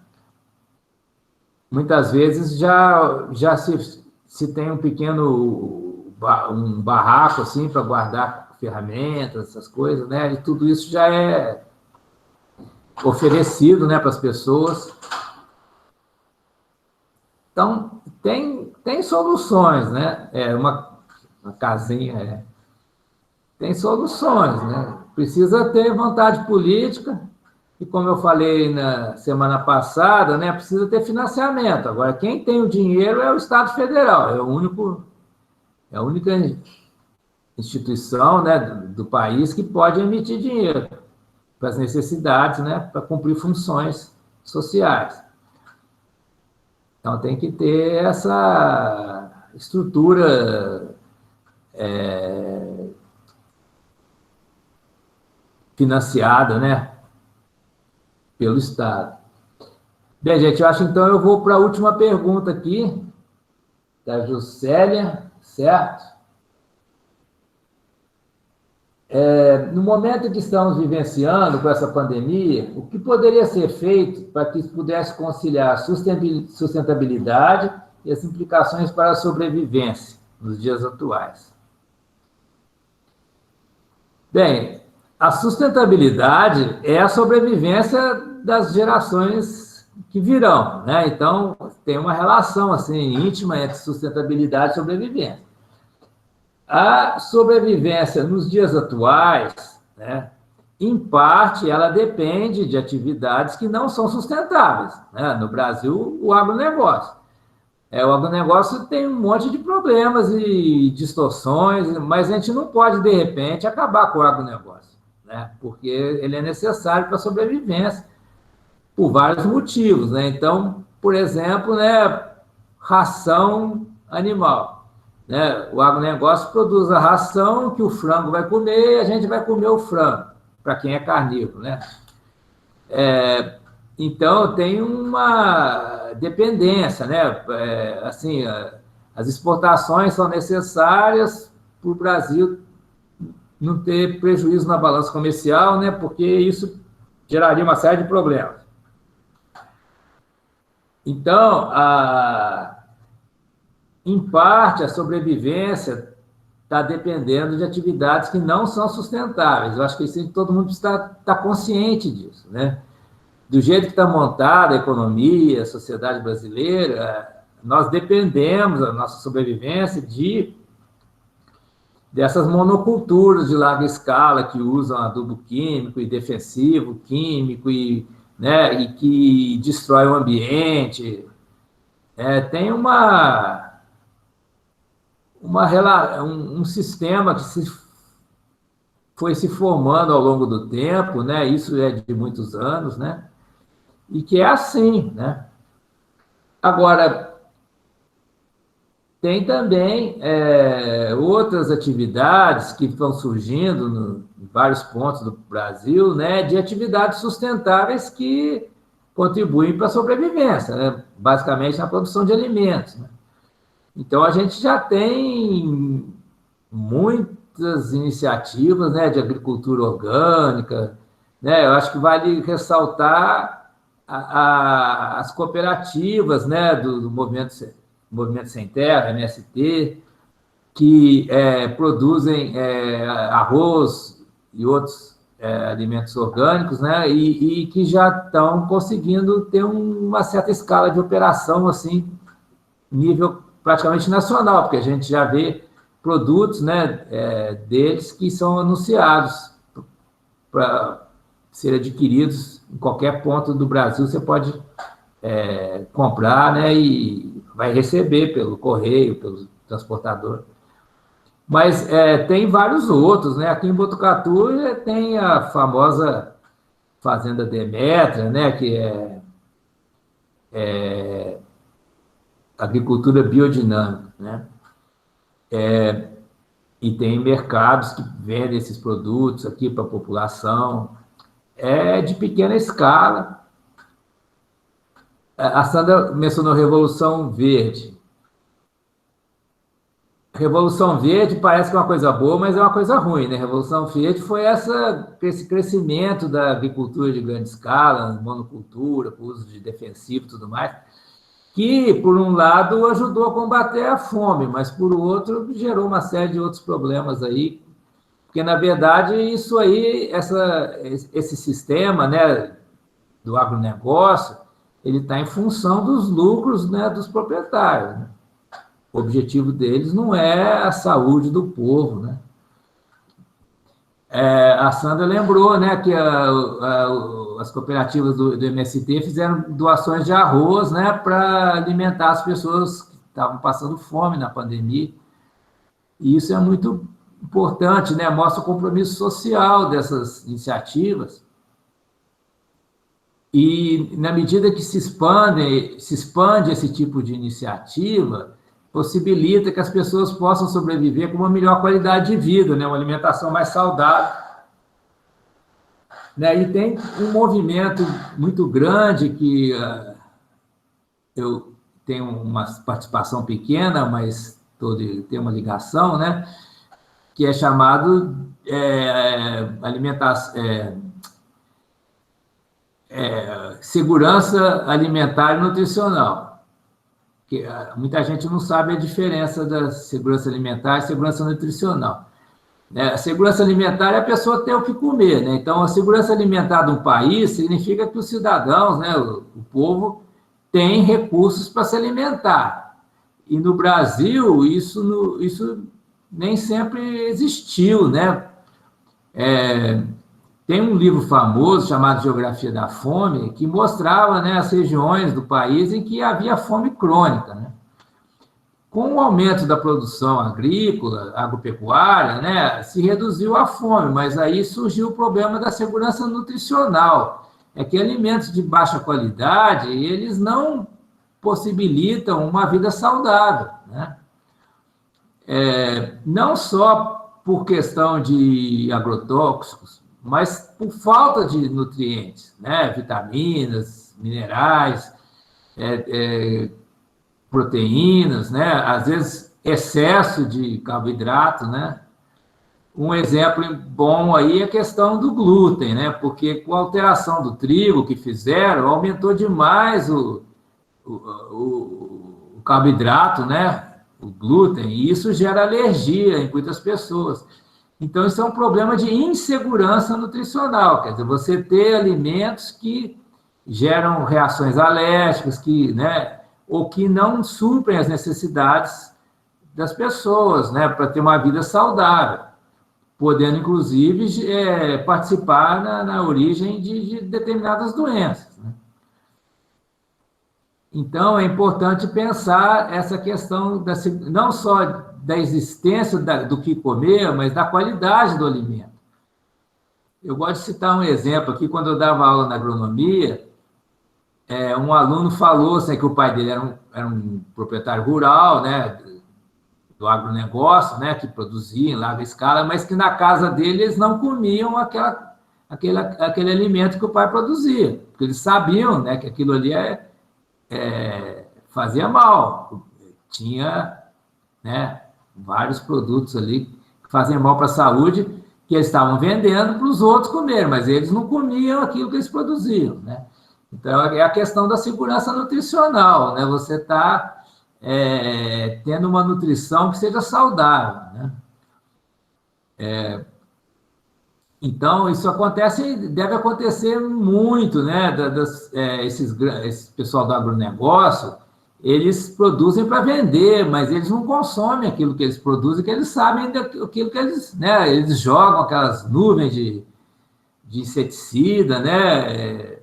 Muitas vezes já se tem um barraco assim para guardar ferramentas, essas coisas, né? E tudo isso já é oferecido, né, para as pessoas. Então, tem soluções, né? Uma casinha, tem soluções, né? Precisa ter vontade política. E como eu falei na semana passada, né, precisa ter financiamento. Agora, quem tem o dinheiro é o Estado Federal, é a única instituição, né, do país que pode emitir dinheiro para as necessidades, né, para cumprir funções sociais. Então, tem que ter essa estrutura financiada, né, pelo Estado. Bem, gente, eu acho então eu vou para a última pergunta aqui, da Juscelia, certo? No momento que estamos vivenciando com essa pandemia, o que poderia ser feito para que pudesse conciliar sustentabilidade e as implicações para a sobrevivência nos dias atuais? Bem, a sustentabilidade é a sobrevivência das gerações que virão, né? Então, tem uma relação assim, íntima entre sustentabilidade e sobrevivência. A sobrevivência nos dias atuais, né, em parte, ela depende de atividades que não são sustentáveis, né? No Brasil, o agronegócio. O agronegócio tem um monte de problemas e distorções, mas a gente não pode, de repente, acabar com o agronegócio, né? Porque ele é necessário para a sobrevivência, por vários motivos, né? Então, por exemplo, né, ração animal, né? O agronegócio produz a ração que o frango vai comer e a gente vai comer o frango, para quem é carnívoro, né? Então, tem uma dependência, né? Assim, as exportações são necessárias para o Brasil não ter prejuízo na balança comercial, né? Porque isso geraria uma série de problemas. Então, em parte, a sobrevivência está dependendo de atividades que não são sustentáveis. Eu acho que todo mundo está consciente disso, né? Do jeito que está montada a economia, a sociedade brasileira, nós dependemos, a nossa sobrevivência, dessas monoculturas de larga escala que usam adubo químico e defensivo químico né, e que destrói o ambiente. Tem um sistema que foi se formando ao longo do tempo, né? Isso é de muitos anos, né? E que é assim, né? Agora, tem também outras atividades que estão surgindo em vários pontos do Brasil, né? De atividades sustentáveis que contribuem para a sobrevivência, né? Basicamente na produção de alimentos, né? Então, a gente já tem muitas iniciativas, né, de agricultura orgânica, né? Eu acho que vale ressaltar as cooperativas, né, do Movimento Sem Terra, MST, que produzem arroz e outros alimentos orgânicos, né? E que já estão conseguindo ter uma certa escala de operação, assim, nível praticamente nacional, porque a gente já vê produtos, né, deles que são anunciados para ser adquiridos em qualquer ponto do Brasil. Você pode comprar, né, e vai receber pelo correio, pelo transportador. Mas tem vários outros, né? Aqui em Botucatu tem a famosa Fazenda Demétria, né? Que é agricultura biodinâmica, né? E tem mercados que vendem esses produtos aqui para a população. É de pequena escala. A Sandra mencionou Revolução Verde. Revolução Verde parece que é uma coisa boa, mas é uma coisa ruim, né? Revolução Verde foi esse crescimento da agricultura de grande escala, monocultura, com uso de defensivo e tudo mais, que, por um lado, ajudou a combater a fome, mas, por outro, gerou uma série de outros problemas aí, porque, na verdade, isso aí, esse sistema, né, do agronegócio, ele está em função dos lucros, né, dos proprietários, né? O objetivo deles não é a saúde do povo, né? A Sandra lembrou, né, que as cooperativas do MST fizeram doações de arroz, né, para alimentar as pessoas que estavam passando fome na pandemia. E isso é muito importante, né? Mostra o compromisso social dessas iniciativas. E, na medida que se expande esse tipo de iniciativa, possibilita que as pessoas possam sobreviver com uma melhor qualidade de vida, né? Uma alimentação mais saudável. Né? E tem um movimento muito grande que eu tenho uma participação pequena, mas tem uma ligação, né? Que é chamado segurança alimentar e nutricional. Que muita gente não sabe a diferença da segurança alimentar e segurança nutricional. A segurança alimentar é a pessoa ter o que comer, né? Então, a segurança alimentar de um país significa que os cidadãos, né, o povo, tem recursos para se alimentar. E no Brasil, isso nem sempre existiu, né? Tem um livro famoso chamado Geografia da Fome, que mostrava, né, as regiões do país em que havia fome crônica, né? Com o aumento da produção agrícola, agropecuária, né, se reduziu a fome, mas aí surgiu o problema da segurança nutricional. É que alimentos de baixa qualidade, eles não possibilitam uma vida saudável, né? Não só por questão de agrotóxicos, mas por falta de nutrientes, né? Vitaminas, minerais, proteínas, né? Às vezes excesso de carboidrato, né? Um exemplo bom aí é a questão do glúten, né? Porque com a alteração do trigo que fizeram, aumentou demais o carboidrato, né? O glúten, e isso gera alergia em muitas pessoas. Então, isso é um problema de insegurança nutricional, quer dizer, você ter alimentos que geram reações alérgicas, né, ou que não suprem as necessidades das pessoas, né, para ter uma vida saudável, podendo, inclusive, participar na origem de determinadas doenças, né? Então, é importante pensar essa questão não só da existência do que comer, mas da qualidade do alimento. Eu gosto de citar um exemplo aqui. Quando eu dava aula na agronomia, um aluno falou assim, que o pai dele era um proprietário rural, né, do agronegócio, né, que produzia em larga escala, mas que na casa dele eles não comiam aquele alimento que o pai produzia, porque eles sabiam, né, que aquilo ali fazia mal. Tinha, né, vários produtos ali que faziam mal para a saúde, que eles estavam vendendo para os outros comerem, mas eles não comiam aquilo que eles produziam, né? Então, é a questão da segurança nutricional, né? Você está tendo uma nutrição que seja saudável, né? Então, isso acontece, deve acontecer muito, né? Esse pessoal do agronegócio, eles produzem para vender, mas eles não consomem aquilo que eles produzem, que eles sabem daquilo que eles, né? Eles jogam aquelas nuvens de inseticida, né?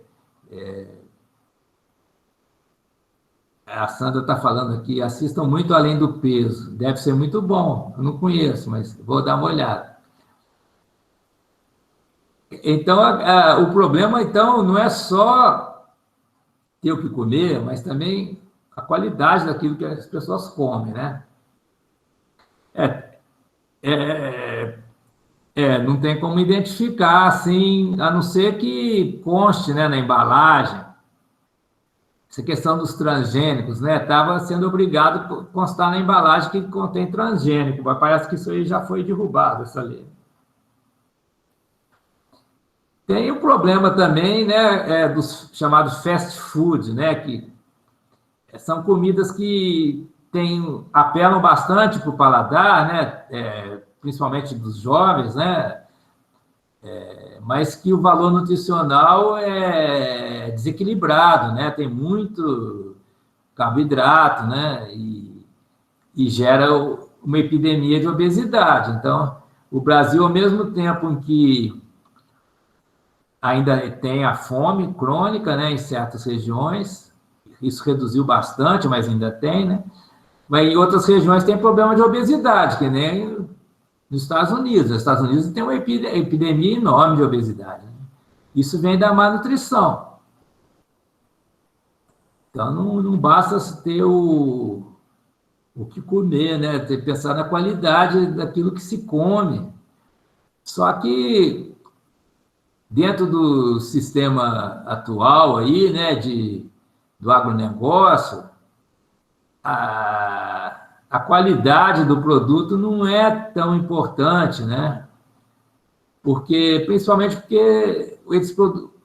A Sandra está falando aqui, assistam muito Além do Peso, deve ser muito bom. Eu não conheço, mas vou dar uma olhada. Então, o problema, então, não é só ter o que comer, mas também a qualidade daquilo que as pessoas comem, né? É, é, não tem como identificar, assim, a não ser que conste, né, na embalagem. Essa questão dos transgênicos, né? Estava sendo obrigado a constar na embalagem que contém transgênico, mas parece que isso aí já foi derrubado, essa lei. Tem o problema também, né, dos chamados fast food, né, que são comidas que apelam bastante para o paladar, né, principalmente dos jovens, né, mas que o valor nutricional é desequilibrado, né, tem muito carboidrato, né, e gera uma epidemia de obesidade. Então, o Brasil, ao mesmo tempo em que ainda tem a fome crônica, né, em certas regiões, isso reduziu bastante, mas ainda tem, né? Mas em outras regiões tem problema de obesidade, que nem nos Estados Unidos. Nos Estados Unidos tem uma epidemia enorme de obesidade, né? Isso vem da má nutrição. Então, não basta ter o que comer, né? Tem que pensar na qualidade daquilo que se come. Só que dentro do sistema atual aí, né, do agronegócio, a qualidade do produto não é tão importante, né? Principalmente porque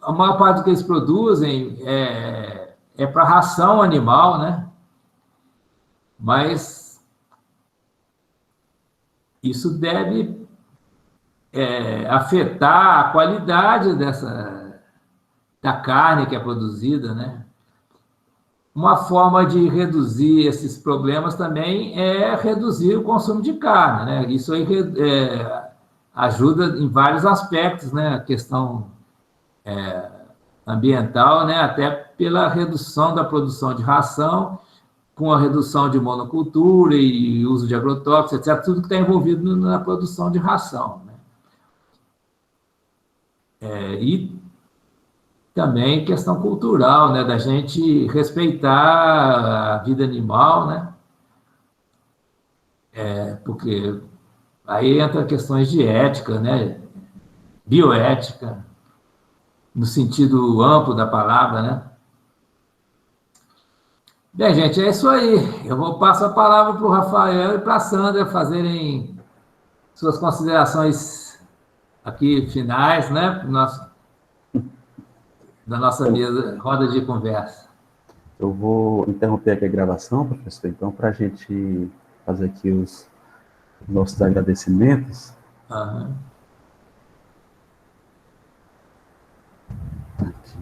a maior parte do que eles produzem é para ração animal, né? Mas isso deve afetar a qualidade da carne que é produzida, né? Uma forma de reduzir esses problemas também é reduzir o consumo de carne, né? Isso aí ajuda em vários aspectos, né? A questão ambiental, né? Até pela redução da produção de ração, com a redução de monocultura e uso de agrotóxicos, etc., tudo que está envolvido na produção de ração, né? E também questão cultural, né, da gente respeitar a vida animal, né? Porque aí entra questões de ética, né? Bioética, no sentido amplo da palavra, né? Bem, gente, é isso aí. Eu vou passar a palavra para o Rafael e para a Sandra fazerem suas considerações aqui finais, né? Da nossa mesa, roda de conversa. Eu vou interromper aqui a gravação, professor, então, para a gente fazer aqui os nossos agradecimentos. Uhum. Aqui.